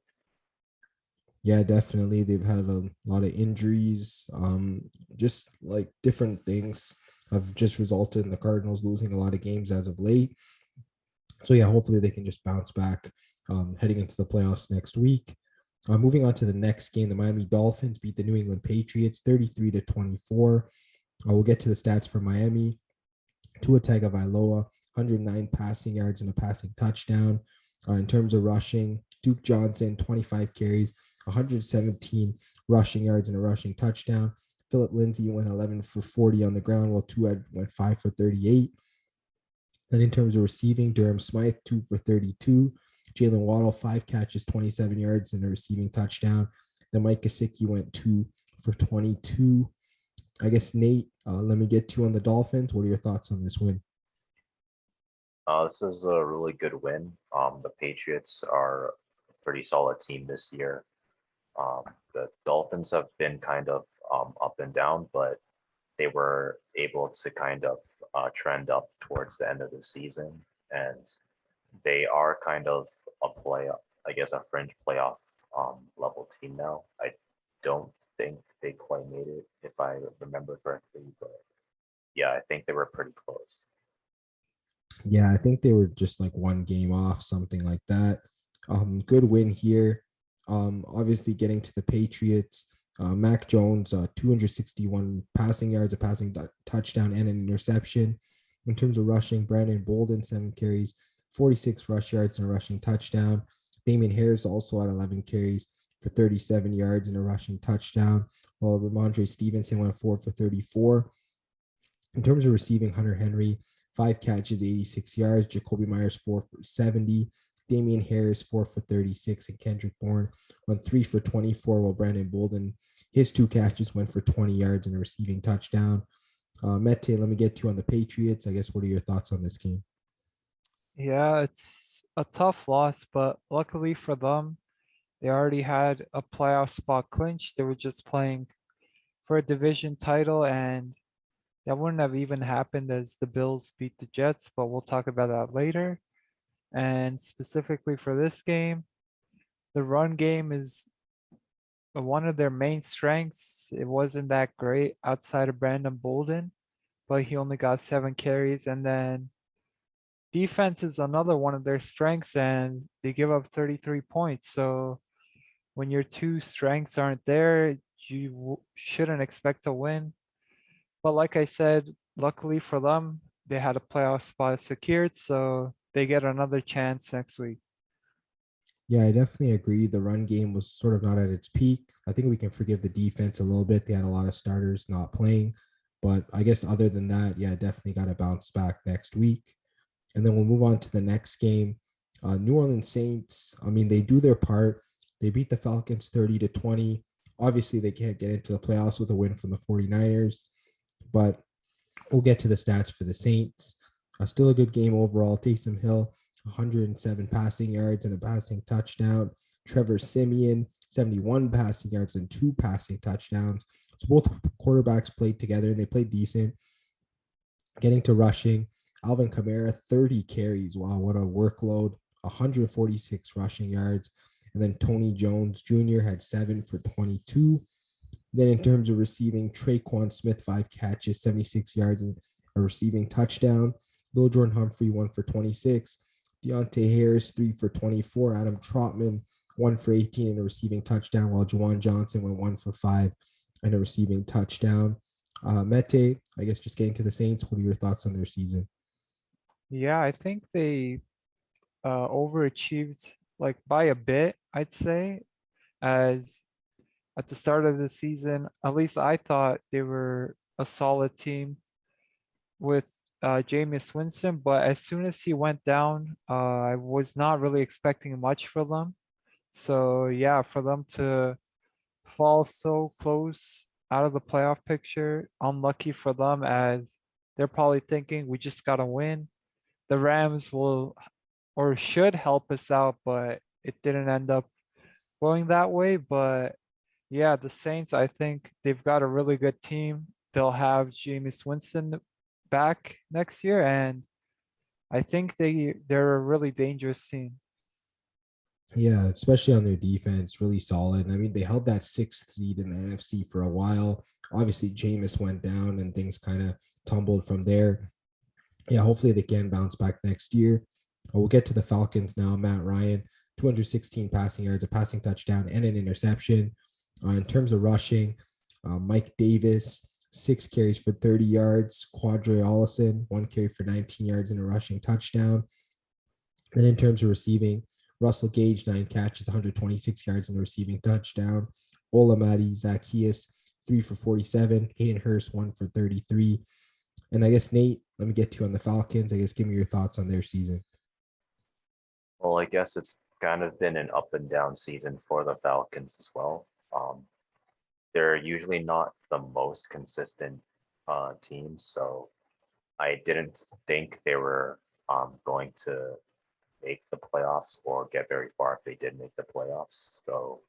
Yeah, definitely. They've had a lot of injuries. Just like different things have just resulted in the Cardinals losing a lot of games as of late. So yeah, hopefully they can just bounce back heading into the playoffs next week. Moving on to the next game, the Miami Dolphins beat the New England Patriots 33-24. We'll get to the stats for Miami. Tua Tagovailoa, 109 passing yards and a passing touchdown. In terms of rushing, Duke Johnson, 25 carries, 117 rushing yards and a rushing touchdown. Philip Lindsay went 11 for 40 on the ground, while Tua went 5 for 38. And in terms of receiving, Durham Smythe, 2 for 32. Jalen Waddle, 5 catches, 27 yards and a receiving touchdown. Then Mike Gesicki went 2 for 22. I guess, Nate, let me get to on the Dolphins. What are your thoughts on this win? This is a really good win. The Patriots are a pretty solid team this year. The Dolphins have been kind of up and down, but they were able to kind of trend up towards the end of the season. And they are kind of a I guess a fringe playoff level team now. I don't think they quite made it, if I remember correctly, but yeah, I think they were pretty close. Yeah, I think they were just like one game off, something like that. Good win here. Obviously getting to the Patriots. Mac Jones, 261 passing yards, a passing touchdown, and an interception. In terms of rushing, Brandon Bolden, 7 carries, 46 rush yards, and a rushing touchdown. Damian Harris also had 11 carries for 37 yards and a rushing touchdown, while Ramondre Stevenson went 4 for 34. In terms of receiving, Hunter Henry, 5 catches, 86 yards. Jacoby Myers, 4 for 70. Damian Harris, 4 for 36. And Kendrick Bourne went 3 for 24, while Brandon Bolden, his 2 catches went for 20 yards and a receiving touchdown. Mete, let me get to you on the Patriots. I guess, what are your thoughts on this game? Yeah, it's a tough loss, but luckily for them, they already had a playoff spot clinched. They were just playing for a division title, and that wouldn't have even happened as the Bills beat the Jets, but we'll talk about that later. And specifically for this game, the run game is one of their main strengths. It wasn't that great outside of Brandon Bolden, but he only got 7 carries. And then defense is another one of their strengths, and they give up 33 points. So when your two strengths aren't there, you shouldn't expect to win. But like I said, luckily for them, they had a playoff spot secured, so they get another chance next week. Yeah, I definitely agree. The run game was sort of not at its peak. I think we can forgive the defense a little bit. They had a lot of starters not playing. But I guess other than that, yeah, definitely got to bounce back next week. And then we'll move on to the next game. New Orleans Saints, I mean, they do their part. They beat the Falcons 30-20. Obviously, they can't get into the playoffs with a win from the 49ers, but we'll get to the stats for the Saints. Still a good game overall. Taysom Hill, 107 passing yards and a passing touchdown. Trevor Siemian, 71 passing yards and 2 passing touchdowns. So both quarterbacks played together and they played decent. Getting to rushing, Alvin Kamara, 30 carries. Wow, what a workload. 146 rushing yards. And then Tony Jones Jr. had 7 for 22. Then in terms of receiving, Traquan Smith, 5 catches, 76 yards, and a receiving touchdown. Lil Jordan Humphrey, 1 for 26. Deontay Harris, 3 for 24. Adam Trotman, 1 for 18 and a receiving touchdown, while Juwan Johnson went 1 for 5 and a receiving touchdown. Mete, I guess just getting to the Saints, what are your thoughts on their season? Yeah, I think they overachieved like by a bit, I'd say, as at the start of the season, at least I thought they were a solid team with Jameis Winston, but as soon as he went down, I was not really expecting much for them. So yeah, for them to fall so close out of the playoff picture, unlucky for them, as they're probably thinking we just gotta win. The Rams will or should help us out, but it didn't end up going that way. But yeah, the Saints, I think they've got a really good team. They'll have Jameis Winston back next year, and I think they're a really dangerous team. Yeah, especially on their defense, really solid. And I mean, they held that 6th seed in the NFC for a while. Obviously, Jameis went down and things kind of tumbled from there. Yeah, hopefully they can bounce back next year. We'll get to the Falcons now. Matt Ryan, 216 passing yards, a passing touchdown, and an interception. In terms of rushing, Mike Davis, 6 carries for 30 yards. Quadre Allison, 1 carry for 19 yards and a rushing touchdown. Then in terms of receiving, Russell Gage, 9 catches, 126 yards and a receiving touchdown. Olamide Zacchaeus, 3 for 47. Hayden Hurst, 1 for 33. And I guess, Nate, let me get to you on the Falcons. I guess give me your thoughts on their season. Well, I guess it's kind of been an up and down season for the Falcons as well. They're usually not the most consistent team, so I didn't think they were going to make the playoffs or get very far if they did make the playoffs. So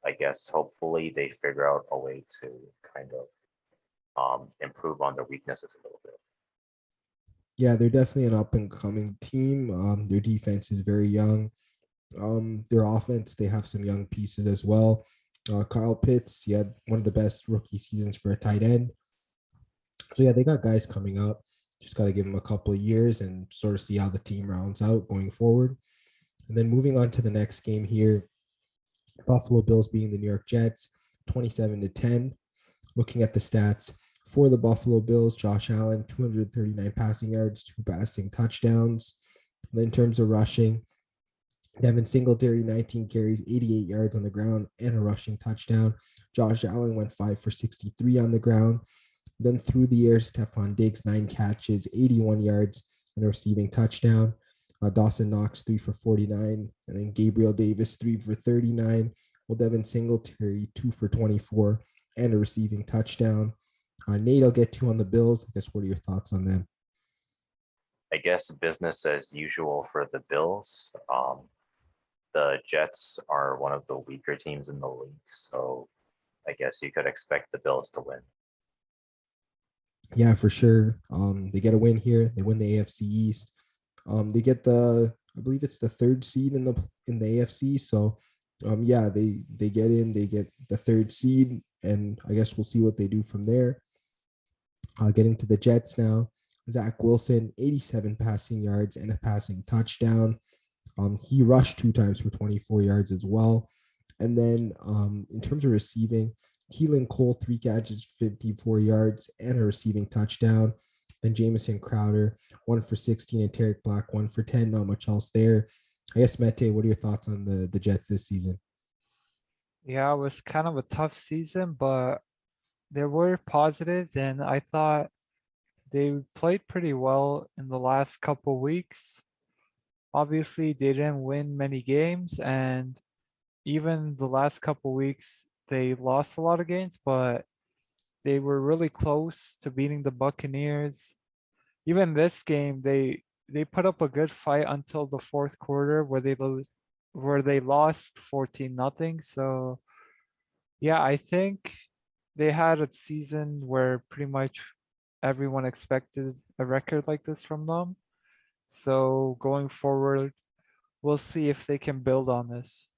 I guess hopefully they figure out a way to kind of improve on their weaknesses a little bit. Yeah, they're definitely an up and coming team. Their defense is very young. Their offense, they have some young pieces as well. Kyle Pitts, he had one of the best rookie seasons for a tight end. So yeah, they got guys coming up. Just got to give them a couple of years and sort of see how the team rounds out going forward. And then moving on to the next game here, Buffalo Bills beating the New York Jets, 27-10. Looking at the stats for the Buffalo Bills, Josh Allen, 239 passing yards, 2 passing touchdowns. And then in terms of rushing, Devin Singletary, 19 carries, 88 yards on the ground, and a rushing touchdown. Josh Allen went 5 for 63 on the ground. Then through the air, Stephon Diggs, 9 catches, 81 yards, and a receiving touchdown. Dawson Knox, 3 for 49. And then Gabriel Davis, 3 for 39. Well, Devin Singletary, 2 for 24, and a receiving touchdown. Nate, I'll get to on the Bills. I guess, what are your thoughts on them? I guess business as usual for the Bills. The Jets are one of the weaker teams in the league, so I guess you could expect the Bills to win. Yeah, for sure. They get a win here. They win the AFC East. They get I believe it's the 3rd seed in the AFC. So, yeah, they get in. They get the 3rd seed, and I guess we'll see what they do from there. Getting to the Jets now. Zach Wilson, 87 passing yards and a passing touchdown. He rushed 2 times for 24 yards as well. And then in terms of receiving, Keelan Cole, 3 catches, 54 yards, and a receiving touchdown. Then Jamison Crowder, 1 for 16, and Tarek Black, 1 for 10. Not much else there. I guess, Mete, what are your thoughts on the Jets this season? Yeah, it was kind of a tough season, but there were positives, and I thought they played pretty well in the last couple weeks. Obviously, they didn't win many games, and even the last couple weeks, they lost a lot of games, but they were really close to beating the Buccaneers. Even this game, they put up a good fight until the fourth quarter where they lost 14-0. So yeah, I think they had a season where pretty much everyone expected a record like this from them. So going forward, we'll see if they can build on this.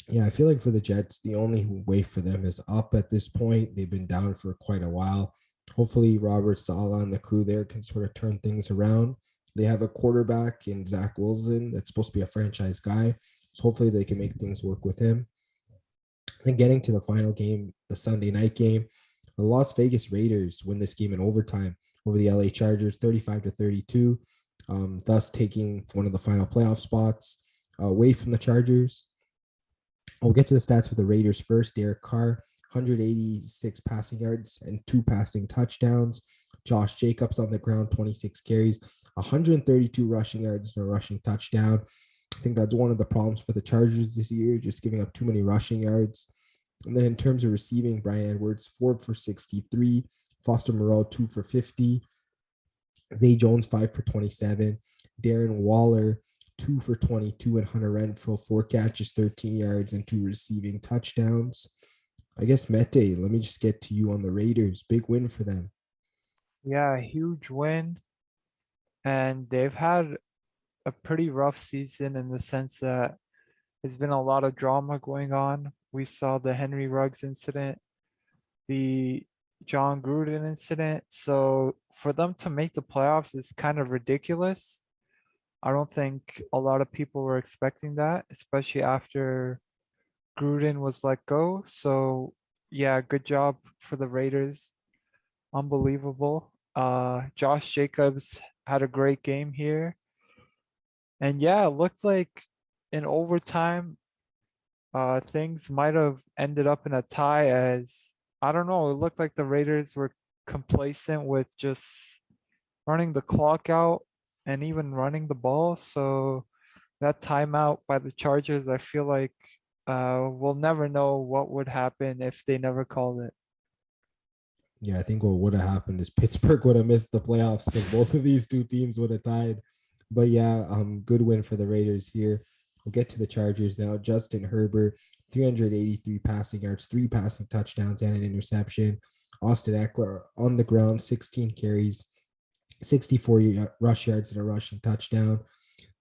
Yeah, I feel like for the Jets, the only way for them is up at this point. They've been down for quite a while. Hopefully, Robert Saleh and the crew there can sort of turn things around. They have a quarterback in Zach Wilson that's supposed to be a franchise guy. So hopefully they can make things work with him. And getting to the final game, the Sunday night game, the Las Vegas Raiders win this game in overtime over the LA Chargers, 35-32, thus taking one of the final playoff spots away from the Chargers. We'll get to the stats for the Raiders first. Derek Carr, 186 passing yards and 2 passing touchdowns. Josh Jacobs on the ground, 26 carries, 132 rushing yards and a rushing touchdown. I think that's one of the problems for the Chargers this year, just giving up too many rushing yards. And then in terms of receiving, Bryan Edwards, 4 for 63. Foster Moreau, 2 for 50. Zay Jones, 5 for 27. Darren Waller, 2 for 22, and Hunter Renfrow, 4 catches, 13 yards, and 2 receiving touchdowns. I guess, Mete, let me just get to you on the Raiders. Big win for them. Yeah, a huge win. And they've had a pretty rough season in the sense that there's been a lot of drama going on. We saw the Henry Ruggs incident, the John Gruden incident. So for them to make the playoffs is kind of ridiculous. I don't think a lot of people were expecting that, especially after Gruden was let go. So yeah, good job for the Raiders. Unbelievable. Josh Jacobs had a great game here. And yeah, it looked like in overtime, things might have ended up in a tie as I don't know, it looked like the Raiders were complacent with just running the clock out and even running the ball. So that timeout by the Chargers, I feel like we'll never know what would happen if they never called it. Yeah, I think what would have happened is Pittsburgh would have missed the playoffs because both of these two teams would have tied. But yeah, good win for the Raiders here. We'll get to the Chargers now. Justin Herbert, 383 passing yards, 3 passing touchdowns, and an interception. Austin Eckler on the ground, 16 carries, 64 rush yards and a rushing touchdown.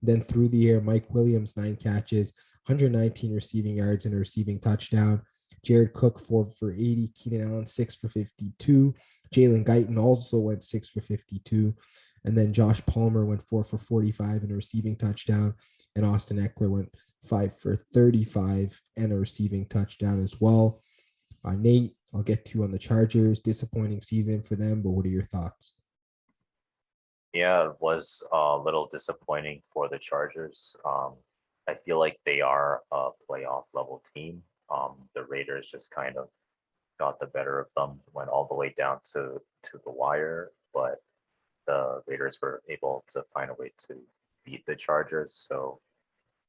Then through the air, Mike Williams, 9 catches, 119 receiving yards and a receiving touchdown. Jared Cook, 4 for 80. Keenan Allen, 6 for 52. Jalen Guyton also went 6 for 52. And then Josh Palmer went 4 for 45 and a receiving touchdown. And Austin Eckler went 5 for 35 and a receiving touchdown as well. Nate, I'll get to you on the Chargers. Disappointing season for them, but what are your thoughts? Yeah, it was a little disappointing for the Chargers. I feel like they are a playoff level team. The Raiders just kind of got the better of them, went all the way down to the wire, but the Raiders were able to find a way to beat the Chargers. So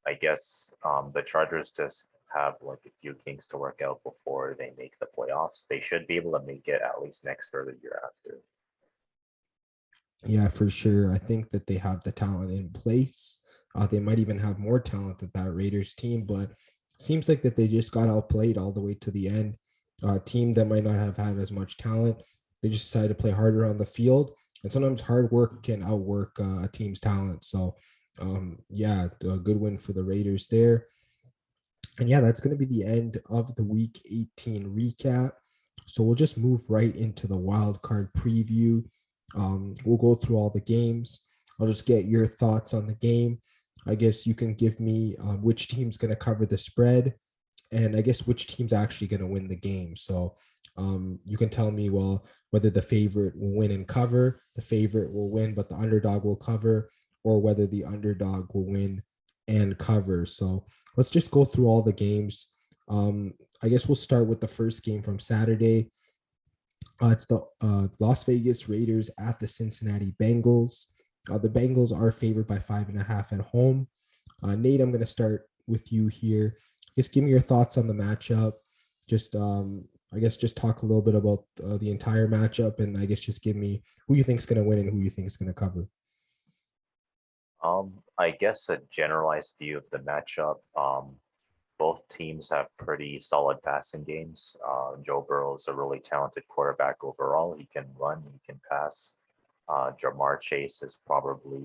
I guess the Chargers just have like a few kinks to work out before they make the playoffs. They should be able to make it at least next or the year after. Yeah, for sure. I think that they have the talent in place. They might even have more talent than that Raiders team, but seems like that they just got outplayed all the way to the end. Team that might not have had as much talent, they just decided to play harder on the field. And sometimes hard work can outwork a team's talent. So, yeah, a good win for the Raiders there. And yeah, that's going to be the end of the Week 18 recap. So we'll just move right into the wild card preview. We'll go through all the games. I'll just get your thoughts on the game. I guess you can give me which team's going to cover the spread, and I guess which team's actually going to win the game. So you can tell me, well, whether the favorite will win and cover, the favorite will win, but the underdog will cover, or whether the underdog will win and cover. So let's just go through all the games. I guess we'll start with the first game from Saturday. It's the Las Vegas Raiders at the Cincinnati Bengals. The Bengals are favored by 5.5 at home. Nate, I'm going to start with you here. Just give me your thoughts on the matchup. Just, I guess, just talk a little bit about the entire matchup, and I guess just give me who you think is going to win and who you think is going to cover. I guess a generalized view of the matchup. Both teams have pretty solid passing games. Joe Burrow is a really talented quarterback overall. He can run, he can pass. Jamar Chase is probably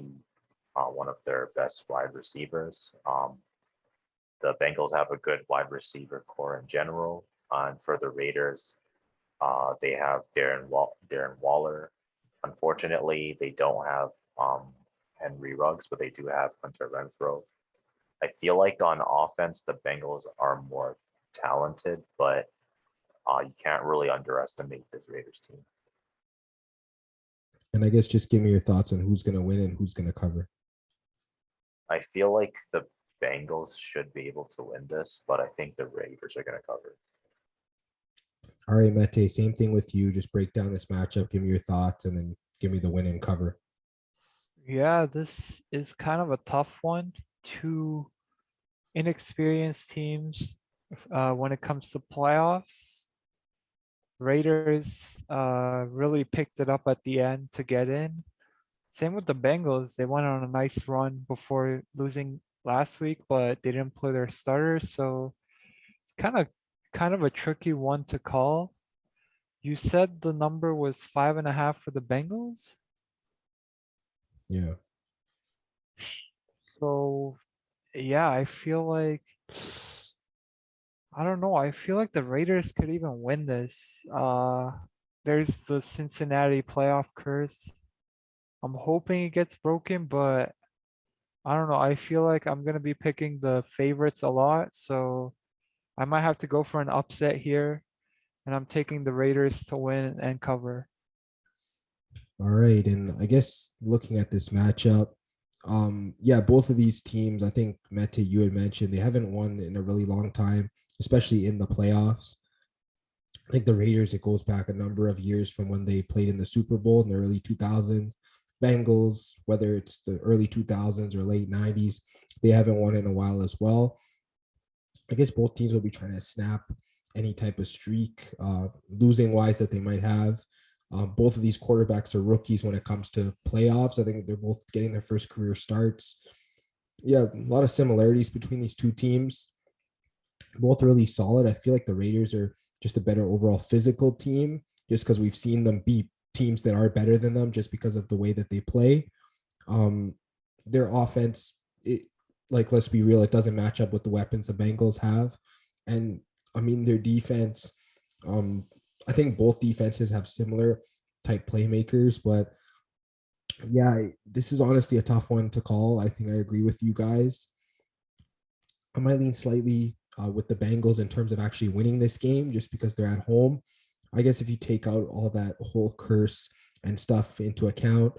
one of their best wide receivers. The Bengals have a good wide receiver core in general. And for the Raiders, they have Darren Waller. Unfortunately, they don't have Henry Ruggs, but they do have Hunter Renfrow. I feel like on offense, the Bengals are more talented, but you can't really underestimate this Raiders team. And I guess just give me your thoughts on who's going to win and who's going to cover. I feel like the Bengals should be able to win this, but I think the Raiders are going to cover. All right, Mete, same thing with you. Just break down this matchup, give me your thoughts, and then give me the win and cover. Yeah, this is kind of a tough one. Two inexperienced teams when it comes to playoffs. Raiders really picked it up at the end to get in. Same with the Bengals. They went on a nice run before losing last week, but they didn't play their starters, so it's kind of a tricky one to call. You said the number was 5.5 for the Bengals? Yeah. So yeah, I feel like I don't know. I feel like the Raiders could even win this. There's the Cincinnati playoff curse. I'm hoping it gets broken, but I don't know. I feel like I'm gonna be picking the favorites a lot, so I might have to go for an upset here, and I'm taking the Raiders to win and cover. All right. And I guess looking at this matchup, yeah, both of these teams, I think Mete, you had mentioned, they haven't won in a really long time, especially in the playoffs. I think the Raiders, it goes back a number of years from when they played in the Super Bowl in the early 2000s. Bengals, whether it's the early 2000s or late 90s, they haven't won in a while as well. I guess both teams will be trying to snap any type of streak, losing wise that they might have. Both of these quarterbacks are rookies when it comes to playoffs. I think they're both getting their first career starts. Yeah, a lot of similarities between these two teams. Both really solid. I feel like the Raiders are just a better overall physical team just because we've seen them beat teams that are better than them just because of the way that they play. Their offense, let's be real, it doesn't match up with the weapons the Bengals have. And I mean, their defense, I think both defenses have similar type playmakers, but yeah, this is honestly a tough one to call. I think I agree with you guys. I might lean slightly with the Bengals in terms of actually winning this game just because they're at home. I guess if you take out all that whole curse and stuff into account,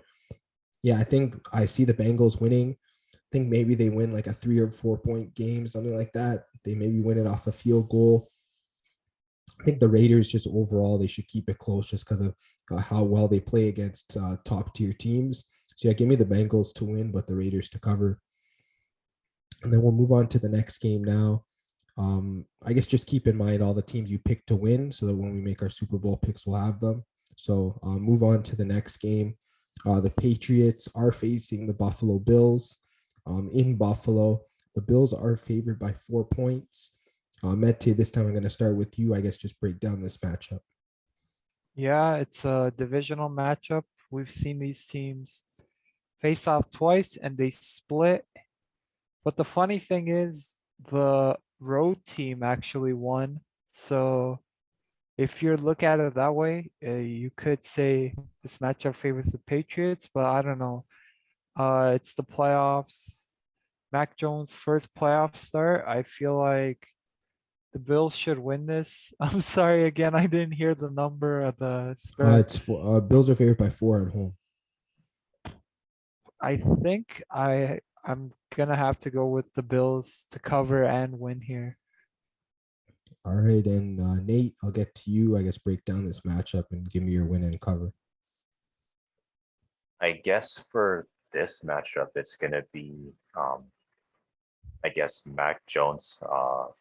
yeah, I think I see the Bengals winning. I think maybe they win like a 3 or 4 point game, something like that. They maybe win it off a field goal. I think the Raiders just overall, they should keep it close just because of how well they play against top tier teams. So yeah, give me the Bengals to win, but the Raiders to cover. And then we'll move on to the next game now. I guess just keep in mind all the teams you pick to win so that when we make our Super Bowl picks, we'll have them. So move on to the next game. The Patriots are facing the Buffalo Bills in Buffalo. The Bills are favored by 4 points. Mete, this time I'm going to start with you. I guess just break down this matchup. Yeah, it's a divisional matchup. We've seen these teams face off twice and they split. But the funny thing is, the road team actually won. So if you look at it that way, you could say this matchup favors the Patriots, but I don't know. It's the playoffs. Mac Jones' first playoff start. I feel like the Bills should win this. I'm sorry again, I didn't hear the number of the spread. It's for, Bills are favored by 4 at home. I think I'm gonna have to go with the Bills to cover and win here. All right, and Nate, I'll get to you. I guess break down this matchup and give me your win and cover. I guess for this matchup, it's going to be, I guess, Mac Jones'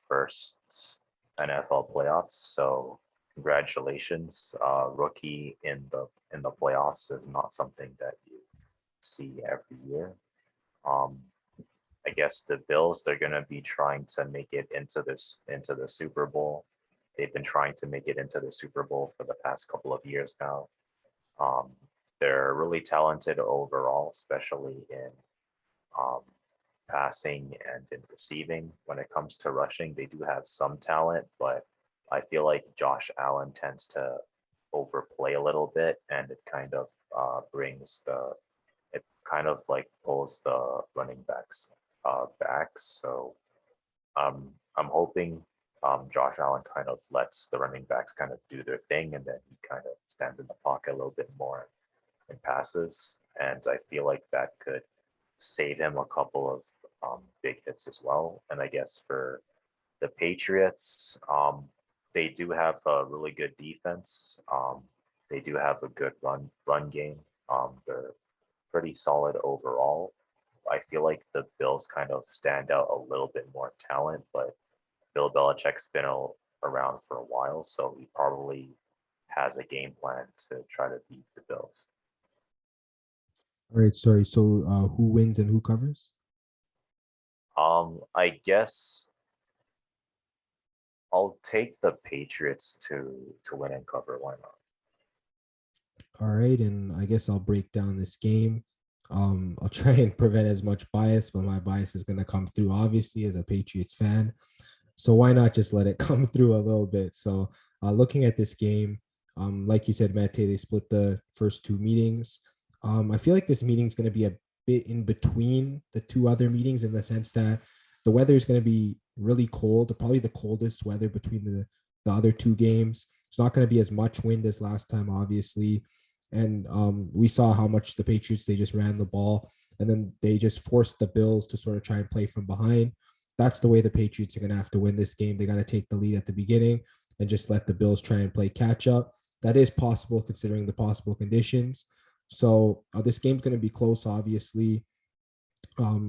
first NFL playoffs. So congratulations, rookie in the playoffs is not something that you see every year. I guess the Bills, they're going to be trying to make it into the Super Bowl. They've been trying to make it into the Super Bowl for the past couple of years now. They're really talented overall, especially in passing and in receiving. When it comes to rushing, they do have some talent, but I feel like Josh Allen tends to overplay a little bit, and it kind of pulls the running backs back. So I'm hoping Josh Allen kind of lets the running backs kind of do their thing, and then he kind of stands in the pocket a little bit more and passes. And I feel like that could save him a couple of big hits as well. And I guess for the Patriots, they do have a really good defense. They do have a good run game. They're pretty solid overall. I feel like the Bills kind of stand out a little bit more talent, but Bill Belichick's been around for a while, so he probably has a game plan to try to beat the Bills. All right, sorry. So who wins and who covers? I guess I'll take the Patriots to win and cover. Why not? All right, and I guess I'll break down this game. I'll try and prevent as much bias, but my bias is going to come through, obviously, as a Patriots fan. So why not just let it come through a little bit? So looking at this game, like you said, Mete, they split the first 2 meetings. I feel like this meeting is going to be a bit in between the 2 other meetings in the sense that the weather is going to be really cold, probably the coldest weather between the other 2 games. It's not going to be as much wind as last time, obviously. And we saw how much the Patriots, they just ran the ball and then they just forced the Bills to sort of try and play from behind. That's the way the Patriots are going to have to win this game. They got to take the lead at the beginning and just let the Bills try and play catch up. That is possible considering the possible conditions. So this game's going to be close, obviously.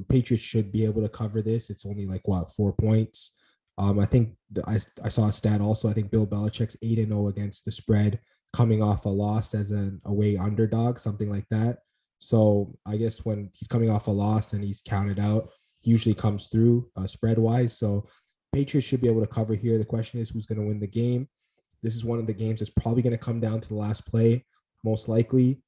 Patriots should be able to cover this. It's only like 4 points. I think I saw a stat also. I think Bill Belichick's 8-0 against the spread, coming off a loss as an away underdog, something like that. So I guess when he's coming off a loss and he's counted out, he usually comes through spread wise. So Patriots should be able to cover here. The question is who's going to win the game. This is one of the games that's probably going to come down to the last play. most likely.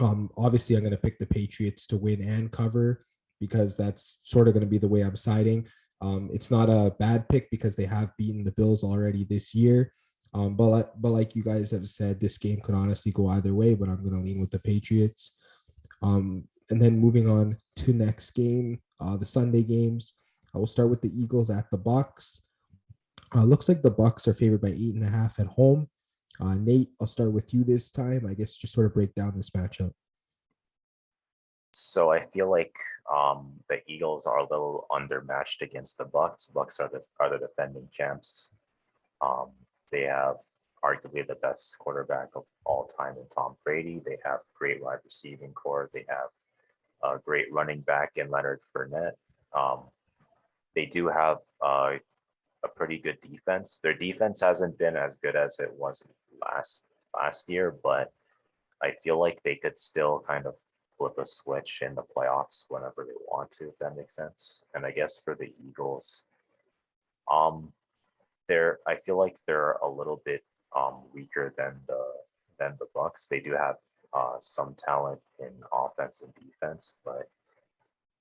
Obviously, I'm going to pick the Patriots to win and cover because that's sort of going to be the way I'm siding. It's not a bad pick because they have beaten the Bills already this year. But like you guys have said, this game could honestly go either way, but I'm going to lean with the Patriots. And then moving on to next game, the Sunday games. I will start with the Eagles at the Bucks. Looks like the Bucks are favored by 8.5 at home. Nate, I'll start with you this time. I guess just sort of break down this matchup. So I feel like the Eagles are a little undermatched against the Bucks. Bucks are the defending champs. They have arguably the best quarterback of all time in Tom Brady. They have great wide receiving core. They have a great running back in Leonard Fournette. They do have a pretty good defense. Their defense hasn't been as good as it was last year, but I feel like they could still kind of flip a switch in the playoffs whenever they want to, if that makes sense. And I guess for the Eagles, I feel like they're a little bit weaker than the Bucks. They do have some talent in offense and defense, but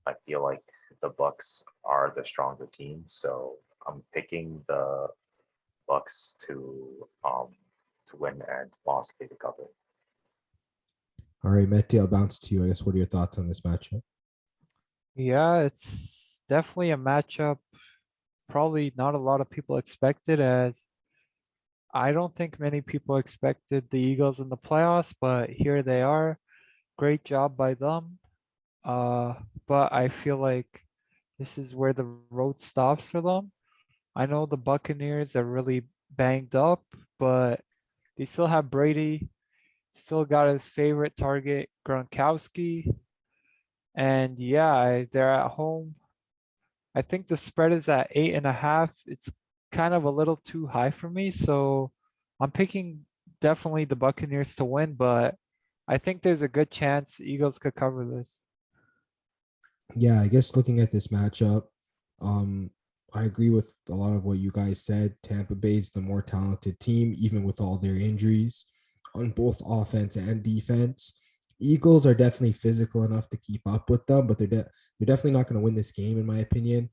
I feel like the Bucks are the stronger team. So I'm picking the Bucks to win and possibly to cover. All right, Mete, I'll bounce to you. I guess what are your thoughts on this matchup? Yeah, it's definitely a matchup probably not a lot of people expected, as I don't think many people expected the Eagles in the playoffs, but here they are. Great job by them. Uh, but I feel like this is where the road stops for them. I know the Buccaneers are really banged up, but they still have Brady, still got his favorite target, Gronkowski. And yeah, they're at home. I think the spread is at 8.5. It's kind of a little too high for me. So I'm picking definitely the Buccaneers to win, but I think there's a good chance Eagles could cover this. Yeah, I guess looking at this matchup, um, I agree with a lot of what you guys said. Tampa Bay is the more talented team, even with all their injuries on both offense and defense. Eagles are definitely physical enough to keep up with them, but they're definitely not going to win this game, in my opinion.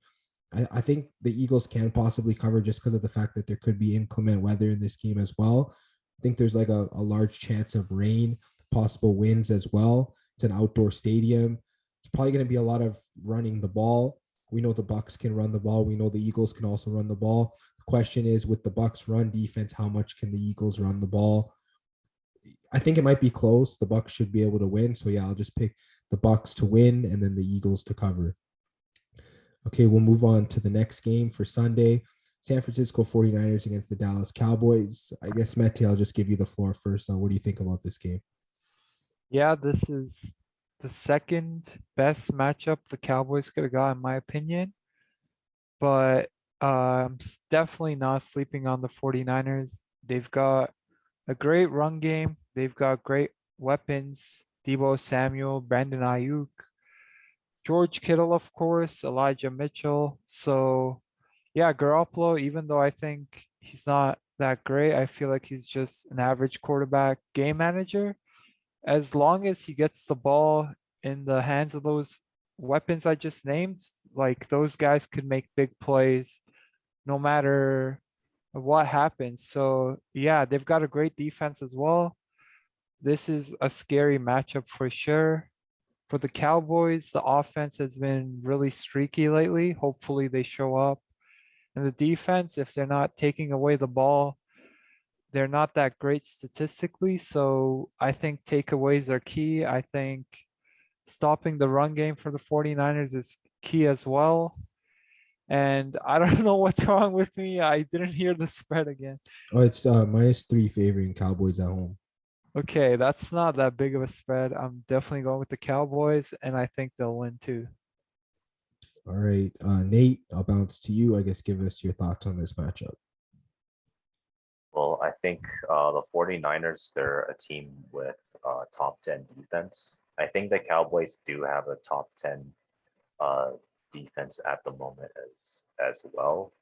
I think the Eagles can possibly cover just because of the fact that there could be inclement weather in this game as well. I think there's like a large chance of rain, possible winds as well. It's an outdoor stadium. It's probably going to be a lot of running the ball. We know the Bucks can run the ball. We know the Eagles can also run the ball. The question is, with the Bucks run defense, how much can the Eagles run the ball? I think it might be close. The Bucks should be able to win. So yeah, I'll just pick the Bucks to win and then the Eagles to cover. Okay, we'll move on to the next game for Sunday. San Francisco 49ers against the Dallas Cowboys. I guess, Mete, I'll just give you the floor first. So what do you think about this game? Yeah, this is the second best matchup the Cowboys could have got, in my opinion. But definitely not sleeping on the 49ers. They've got a great run game. They've got great weapons. Debo Samuel, Brandon Ayuk, George Kittle, of course, Elijah Mitchell. So yeah, Garoppolo, even though I think he's not that great, I feel like he's just an average quarterback game manager. As long as he gets the ball in the hands of those weapons I just named, like those guys could make big plays no matter what happens. So yeah, they've got a great defense as well. This is a scary matchup for sure. For the Cowboys, the offense has been really streaky lately. Hopefully they show up. And the defense, if they're not taking away the ball, they're not that great statistically. So I think takeaways are key. I think stopping the run game for the 49ers is key as well. And I don't know what's wrong with me. I didn't hear the spread again. Oh, it's -3 favoring Cowboys at home. Okay, that's not that big of a spread. I'm definitely going with the Cowboys, and I think they'll win too. All right, Nate, I'll bounce to you. I guess give us your thoughts on this matchup. Well, I think the 49ers, they're a team with top 10 defense. I think the Cowboys do have a top 10 uh, defense at the moment as well.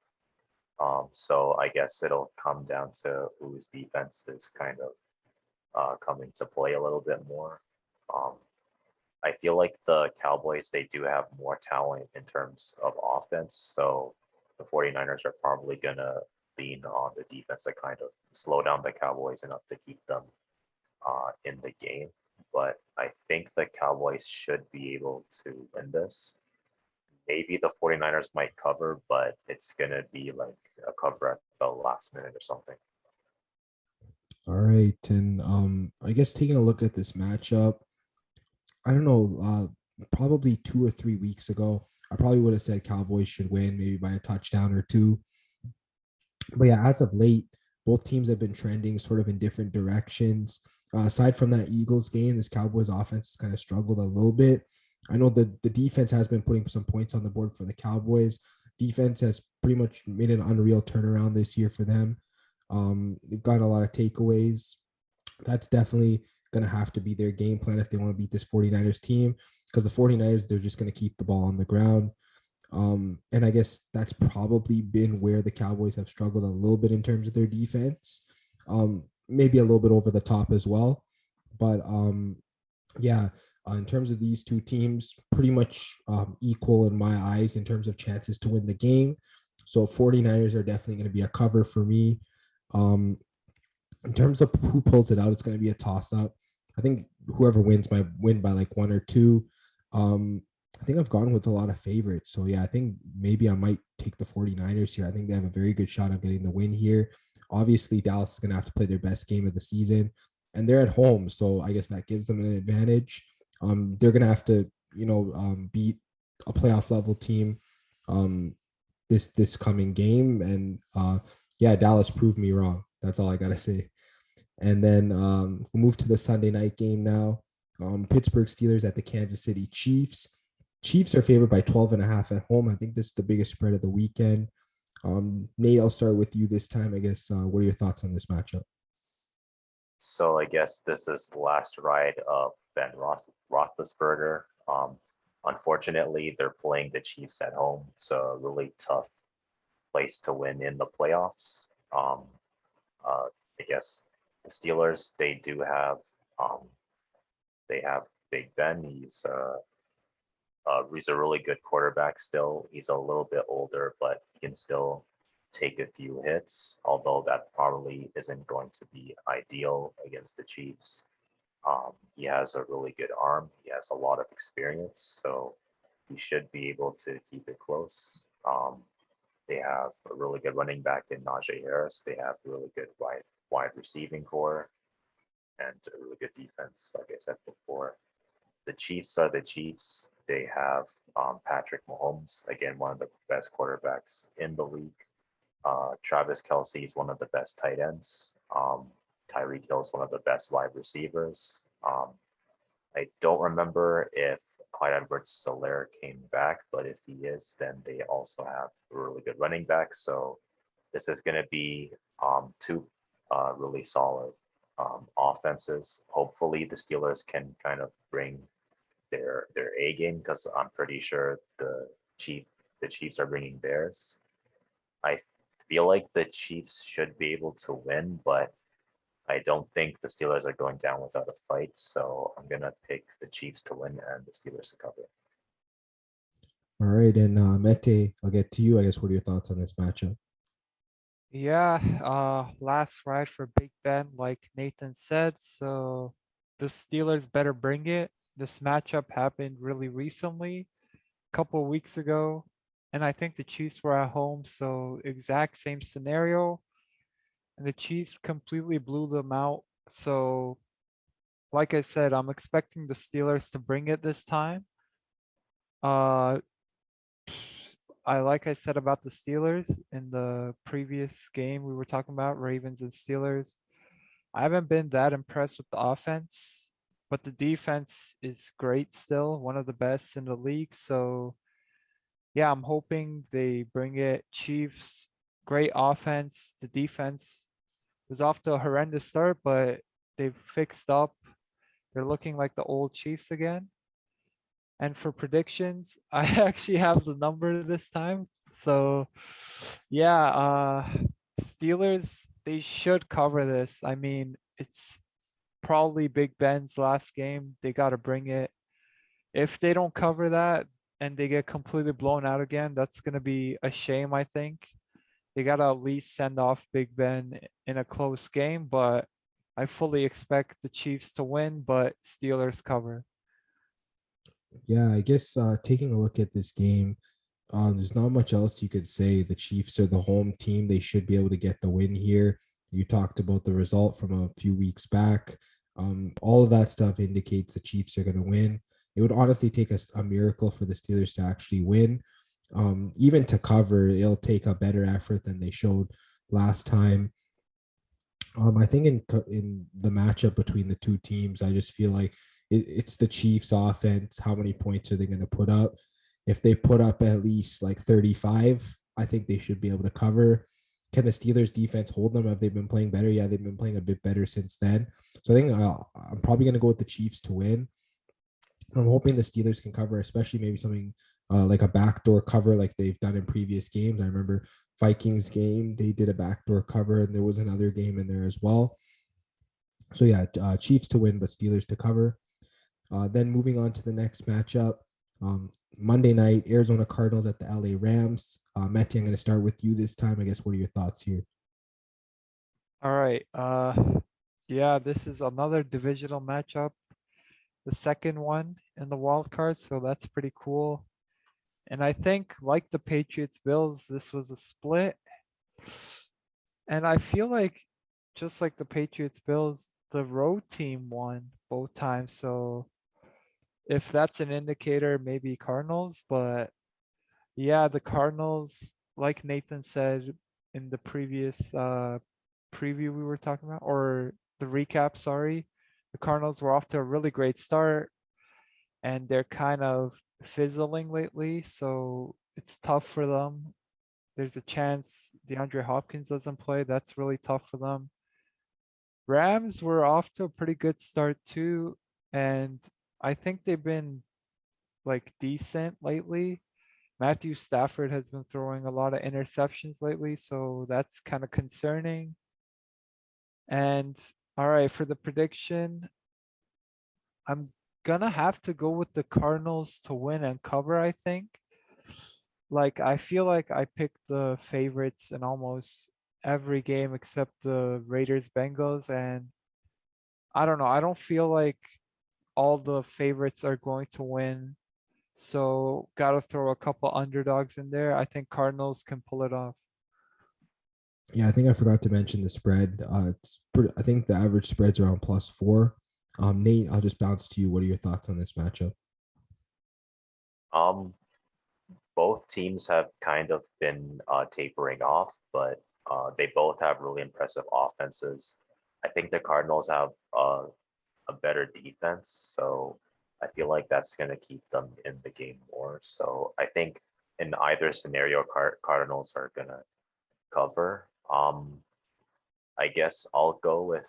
So I guess it'll come down to whose defense is kind of come into play a little bit more. Um, I feel like the Cowboys, they do have more talent in terms of offense. So the 49ers are probably going to lean on the defense to kind of slow down the Cowboys enough to keep them in the game. But I think the Cowboys should be able to win this. Maybe the 49ers might cover, but it's going to be like a cover at the last minute or something. All right, and I guess taking a look at this matchup, I don't know, probably 2 or 3 weeks ago, I probably would have said Cowboys should win, maybe by a touchdown or two. But yeah, as of late, both teams have been trending sort of in different directions. Aside from that Eagles game, this Cowboys offense has kind of struggled a little bit. I know the defense has been putting some points on the board for the Cowboys. Defense has pretty much made an unreal turnaround this year for them. They've got a lot of takeaways. That's definitely going to have to be their game plan if they want to beat this 49ers team, because the 49ers, they're just going to keep the ball on the ground. And I guess that's probably been where the Cowboys have struggled a little bit in terms of their defense. Maybe a little bit over the top as well. But yeah, in terms of these two teams, pretty much equal in my eyes in terms of chances to win the game. So 49ers are definitely going to be a cover for me. In terms of who pulls it out, it's going to be a toss up. I think whoever wins might win by like one or two. I think I've gone with a lot of favorites. So yeah, I think maybe I might take the 49ers here. I think they have a very good shot of getting the win here. Obviously, Dallas is going to have to play their best game of the season, and they're at home. So I guess that gives them an advantage. They're going to have to, beat a playoff level team this coming game. And yeah, Dallas proved me wrong. That's all I got to say. And then we'll move to the Sunday night game now. Pittsburgh Steelers at the Kansas City Chiefs. Chiefs are favored by 12.5 at home. I think this is the biggest spread of the weekend. Nate, I'll start with you this time. I guess, what are your thoughts on this matchup? So I guess this is the last ride of Ben Roethlisberger. Unfortunately, they're playing the Chiefs at home. It's a really tough place to win in the playoffs. I guess the Steelers, they have Big Ben. He's a really good quarterback still. He's a little bit older, but he can still take a few hits, although that probably isn't going to be ideal against the Chiefs. He has a really good arm. He has a lot of experience, so he should be able to keep it close. They have a really good running back in Najee Harris. They have really good wide receiving core and a really good defense, like I said before. The Chiefs are the Chiefs. They have Patrick Mahomes, again, one of the best quarterbacks in the league. Travis Kelce is one of the best tight ends. Tyreek Hill is one of the best wide receivers. I don't remember if Clyde Edwards-Helaire came back, but if he is, then they also have a really good running back. So this is going to be two really solid offenses. Hopefully, the Steelers can kind of bring their A game, because I'm pretty sure the Chiefs are bringing theirs. I feel like the Chiefs should be able to win, but I don't think the Steelers are going down without a fight. So I'm gonna pick the Chiefs to win and the Steelers to cover. All right, and Mete, I'll get to you. I guess, what are your thoughts on this matchup? Yeah, last ride for Big Ben, like Nathan said. So the Steelers better bring it. This matchup happened really recently, a couple of weeks ago, and I think the Chiefs were at home, so exact same scenario. And the Chiefs completely blew them out. So, like I said, I'm expecting the Steelers to bring it this time. Uh, like I said about the Steelers in the previous game we were talking about, Ravens and Steelers. I haven't been that impressed with the offense, but the defense is great still, one of the best in the league. So yeah, I'm hoping they bring it. Chiefs, great offense. The defense was off to a horrendous start, but they've fixed up. They're looking like the old Chiefs again. And for predictions, I actually have the number this time. So yeah, Steelers, they should cover this. I mean, it's probably Big Ben's last game. They got to bring it. If they don't cover that and they get completely blown out again, that's going to be a shame, I think. They got to at least send off Big Ben in a close game, but I fully expect the Chiefs to win, but Steelers cover. Yeah, I guess taking a look at this game, there's not much else you could say. The Chiefs are the home team. They should be able to get the win here. You talked about the result from a few weeks back. All of that stuff indicates the Chiefs are going to win. It would honestly take a miracle for the Steelers to actually win. Even to cover, it'll take a better effort than they showed last time. I think in the matchup between the two teams, I just feel like it's the Chiefs' offense. How many points are they going to put up? If they put up at least like 35, I think they should be able to cover. Can the Steelers' defense hold them? Have they been playing better? Yeah, they've been playing a bit better since then. So I think I'm probably going to go with the Chiefs to win. I'm hoping the Steelers can cover, especially maybe something like a backdoor cover like they've done in previous games. I remember Vikings game, they did a backdoor cover, and there was another game in there as well. So yeah, Chiefs to win, but Steelers to cover. Then moving on to the next matchup, Monday night, Arizona Cardinals at the LA Rams. Mete, I'm going to start with you this time. I guess, what are your thoughts here? All right. Yeah, this is another divisional matchup, the second one in the wild card, so that's pretty cool. And I think, like the Patriots Bills, this was a split. And I feel like, just like the Patriots Bills, the road team won both times. So if that's an indicator, maybe Cardinals. But yeah, the Cardinals, like Nathan said in the previous preview we were talking about, or the recap, sorry, the Cardinals were off to a really great start and they're kind of fizzling lately. So it's tough for them. There's a chance DeAndre Hopkins doesn't play. That's really tough for them. Rams were off to a pretty good start too. And I think they've been like decent lately. Matthew Stafford has been throwing a lot of interceptions lately, so that's kind of concerning. And all right, for the prediction, I'm gonna have to go with the Cardinals to win and cover, I think. Like, I feel like I picked the favorites in almost every game except the Raiders Bengals, and I don't know, I don't feel like all the favorites are going to win. So gotta throw a couple underdogs in there. I think Cardinals can pull it off. Yeah, I think I forgot to mention the spread. I think the average spread's around +4. Nate, I'll just bounce to you. What are your thoughts on this matchup? Um, both teams have kind of been tapering off, but they both have really impressive offenses. I think the Cardinals have a better defense, so I feel like that's going to keep them in the game more. So I think in either scenario, Cardinals are going to cover. I guess I'll go with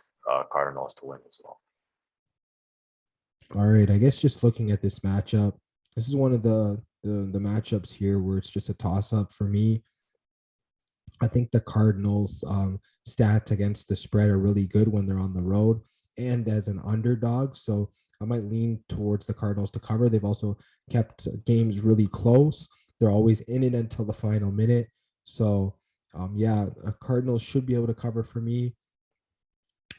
Cardinals to win as well. All right, I guess just looking at this matchup, this is one of the matchups here where it's just a toss up for me. I think the Cardinals stats against the spread are really good when they're on the road and as an underdog. So I might lean towards the Cardinals to cover. They've also kept games really close. They're always in it until the final minute. So yeah, Cardinals should be able to cover for me.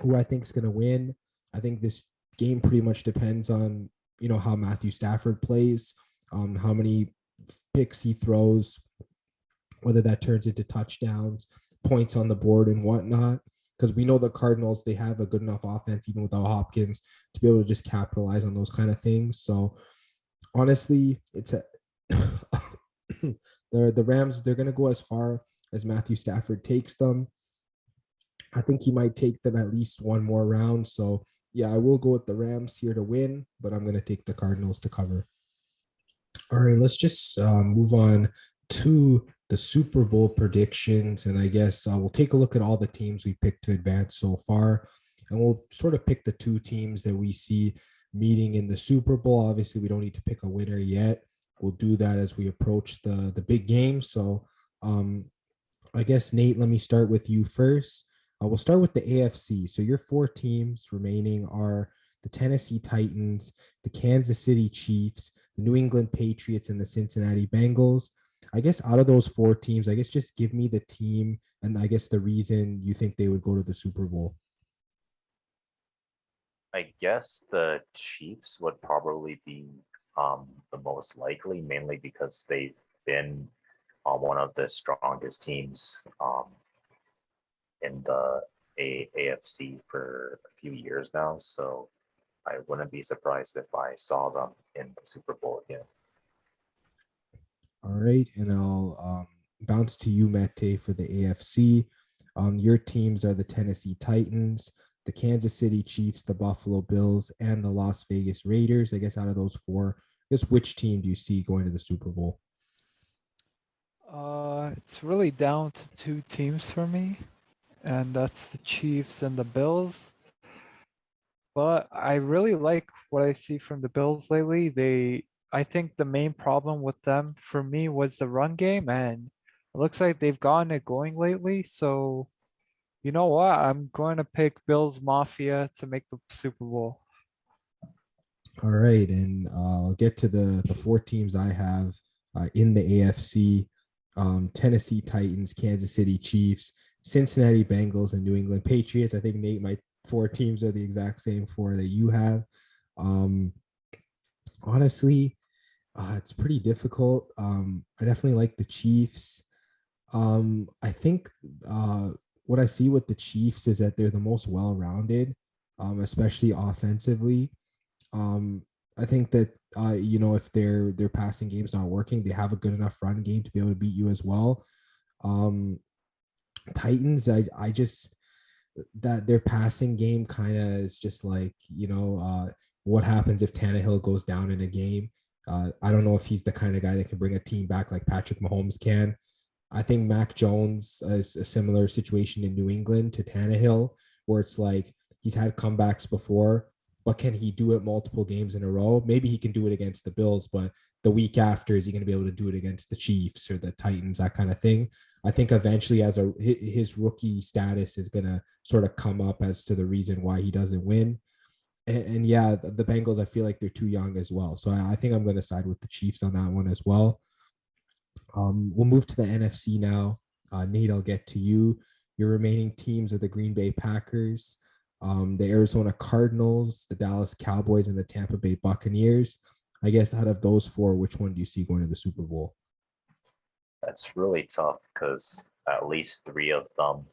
Who I think is going to win? I think this game pretty much depends on how Matthew Stafford plays, how many picks he throws, whether that turns into touchdowns, points on the board, and whatnot. Because we know the Cardinals, they have a good enough offense, even without Hopkins, to be able to just capitalize on those kind of things. So honestly, it's the Rams, they're going to go as far as Matthew Stafford takes them. I think he might take them at least one more round. So yeah, I will go with the Rams here to win, but I'm going to take the Cardinals to cover. All right, let's just move on to the Super Bowl predictions. And I guess we'll take a look at all the teams we picked to advance so far. And we'll sort of pick the two teams that we see meeting in the Super Bowl. Obviously, we don't need to pick a winner yet. We'll do that as we approach the big game. So I guess, Nate, let me start with you first. We'll start with the AFC. So your four teams remaining are the Tennessee Titans, the Kansas City Chiefs, the New England Patriots, and the Cincinnati Bengals. I guess out of those four teams, I guess just give me the team and I guess the reason you think they would go to the Super Bowl. I guess the Chiefs would probably be the most likely, mainly because they've been one of the strongest teams in the AFC for a few years now. So I wouldn't be surprised if I saw them in the Super Bowl again. All right, and I'll bounce to you, Mete, for the AFC. Your teams are the Tennessee Titans, the Kansas City Chiefs, the Buffalo Bills, and the Las Vegas Raiders. I guess out of those four, I guess which team do you see going to the Super Bowl? It's really down to two teams for me, and that's the Chiefs and the Bills. But I really like what I see from the Bills lately. I think the main problem with them for me was the run game, and it looks like they've gotten it going lately. So, you know what? I'm going to pick Bills Mafia to make the Super Bowl. All right, and I'll get to the four teams I have in the AFC: Tennessee Titans, Kansas City Chiefs, Cincinnati Bengals, and New England Patriots. I think Nate, my four teams are the exact same four that you have. Um, Honestly, it's pretty difficult. I definitely like the Chiefs. I think what I see with the Chiefs is that they're the most well-rounded, especially offensively. Um, I think that if their passing game's not working, they have a good enough run game to be able to beat you as well. Um, Titans, I just that their passing game kind of is just like what happens if Tannehill goes down in a game. I don't know if he's the kind of guy that can bring a team back like Patrick Mahomes can. I think Mac Jones is a similar situation in New England to Tannehill, where it's like he's had comebacks before, but can he do it multiple games in a row? Maybe he can do it against the Bills, but the week after, is he going to be able to do it against the Chiefs or the Titans, that kind of thing? I think eventually, as his rookie status is going to sort of come up as to the reason why he doesn't win. And yeah, the Bengals, I feel like they're too young as well. So I think I'm going to side with the Chiefs on that one as well. We'll move to the NFC now. Nate, I'll get to you. Your remaining teams are the Green Bay Packers, the Arizona Cardinals, the Dallas Cowboys, and the Tampa Bay Buccaneers. I guess out of those four, which one do you see going to the Super Bowl? That's really tough because at least three of them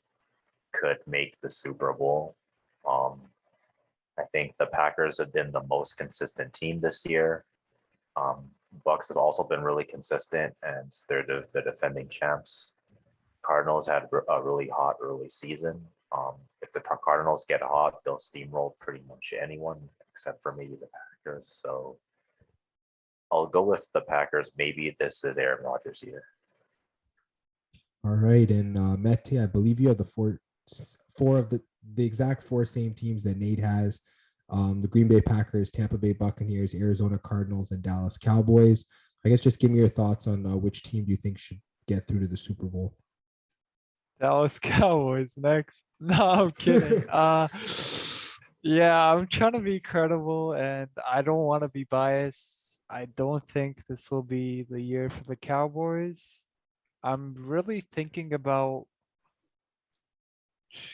could make the Super Bowl. I think the Packers have been the most consistent team this year. Bucks have also been really consistent, and they're the defending champs. Cardinals had a really hot early season. If the Cardinals get hot, they'll steamroll pretty much anyone except for maybe the Packers. So I'll go with the Packers. Maybe this is Aaron Rodgers' year. All right, and Mete, I believe you have the four of the exact four same teams that Nate has. The Green Bay Packers, Tampa Bay Buccaneers, Arizona Cardinals, and Dallas Cowboys. I guess just give me your thoughts on which team do you think should get through to the Super Bowl? Dallas Cowboys next. No, I'm kidding. Yeah, I'm trying to be credible and I don't want to be biased. I don't think this will be the year for the Cowboys. I'm really thinking about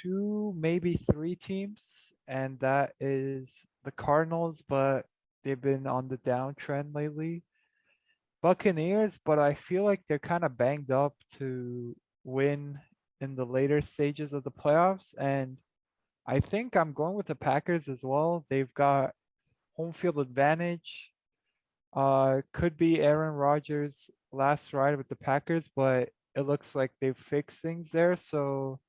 two, maybe three teams, and that is the Cardinals, but they've been on the downtrend lately. Buccaneers, but I feel like they're kind of banged up to win in the later stages of the playoffs. And I think I'm going with the Packers as well. They've got home field advantage. Could be Aaron Rodgers' last ride with the Packers, but it looks like they've fixed things there. So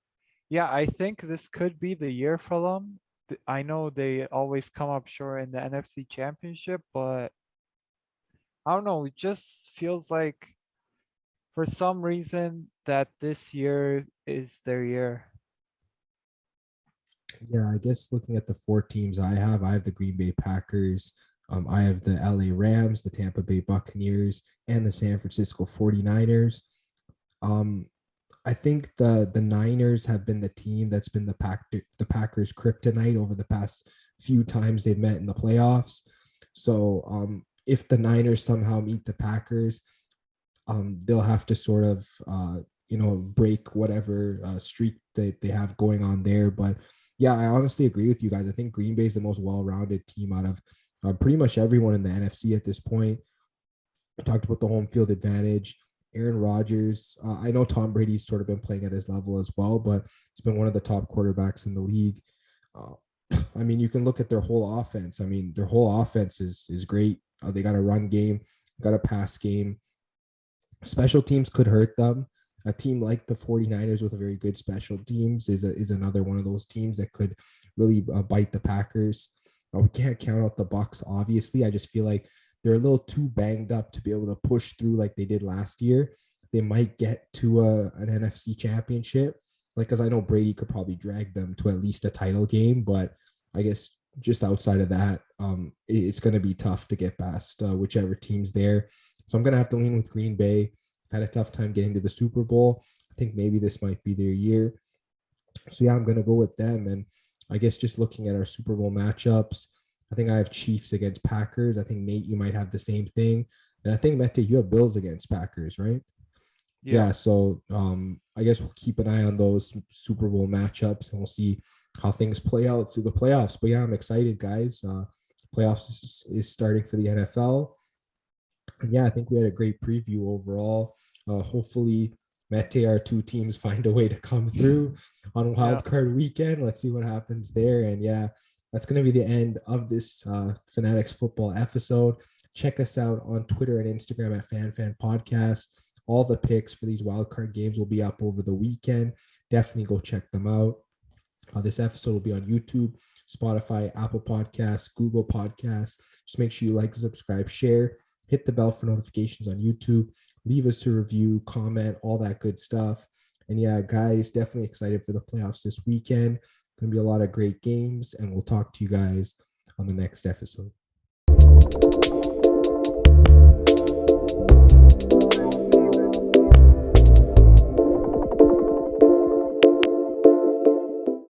yeah, I think this could be the year for them. I know they always come up short in the NFC Championship, but I don't know. It just feels like for some reason that this year is their year. Yeah, I guess looking at the four teams I have the Green Bay Packers. I have the LA Rams, the Tampa Bay Buccaneers, and the San Francisco 49ers. Um, I think the Niners have been the team that's been the Packers kryptonite over the past few times they've met in the playoffs. So if the Niners somehow meet the Packers, they'll have to sort of break whatever streak that they have going on there. But yeah, I honestly agree with you guys. I think Green Bay is the most well-rounded team out of pretty much everyone in the NFC at this point. We talked about the home field advantage. Aaron Rodgers. I know Tom Brady's sort of been playing at his level as well, but he's been one of the top quarterbacks in the league. Uh, I mean, you can look at their whole offense. I mean, their whole offense is great. They got a run game, got a pass game. Special teams could hurt them. A team like the 49ers with a very good special teams is another one of those teams that could really bite the Packers. We can't count out the Bucks, obviously. I just feel like they're a little too banged up to be able to push through like they did last year. They might get to an NFC championship, like, because I know Brady could probably drag them to at least a title game, but I guess just outside of that, it's going to be tough to get past whichever team's there. So I'm going to have to lean with Green Bay. I've had a tough time getting to the Super Bowl. I think maybe this might be their year. So yeah, I'm going to go with them. And I guess just looking at our Super Bowl matchups, I think I have Chiefs against Packers. I think, Nate, you might have the same thing. And I think, Mete, you have Bills against Packers, right? Yeah. So I guess we'll keep an eye on those Super Bowl matchups and we'll see how things play out through the playoffs. But yeah, I'm excited, guys. Playoffs is starting for the NFL. And yeah, I think we had a great preview overall. Hopefully, Mete, our two teams find a way to come through on wild card weekend. Let's see what happens there. And yeah, that's going to be the end of this Fanatics football episode. Check us out on Twitter and Instagram at FanFan Podcast. All the picks for these wildcard games will be up over the weekend. Definitely go check them out. This episode will be on YouTube, Spotify, Apple Podcasts, Google Podcasts. Just make sure you like, subscribe, share, hit the bell for notifications on YouTube, leave us a review, comment, all that good stuff. And yeah, guys, definitely excited for the playoffs this weekend. Going to be a lot of great games, and we'll talk to you guys on the next episode.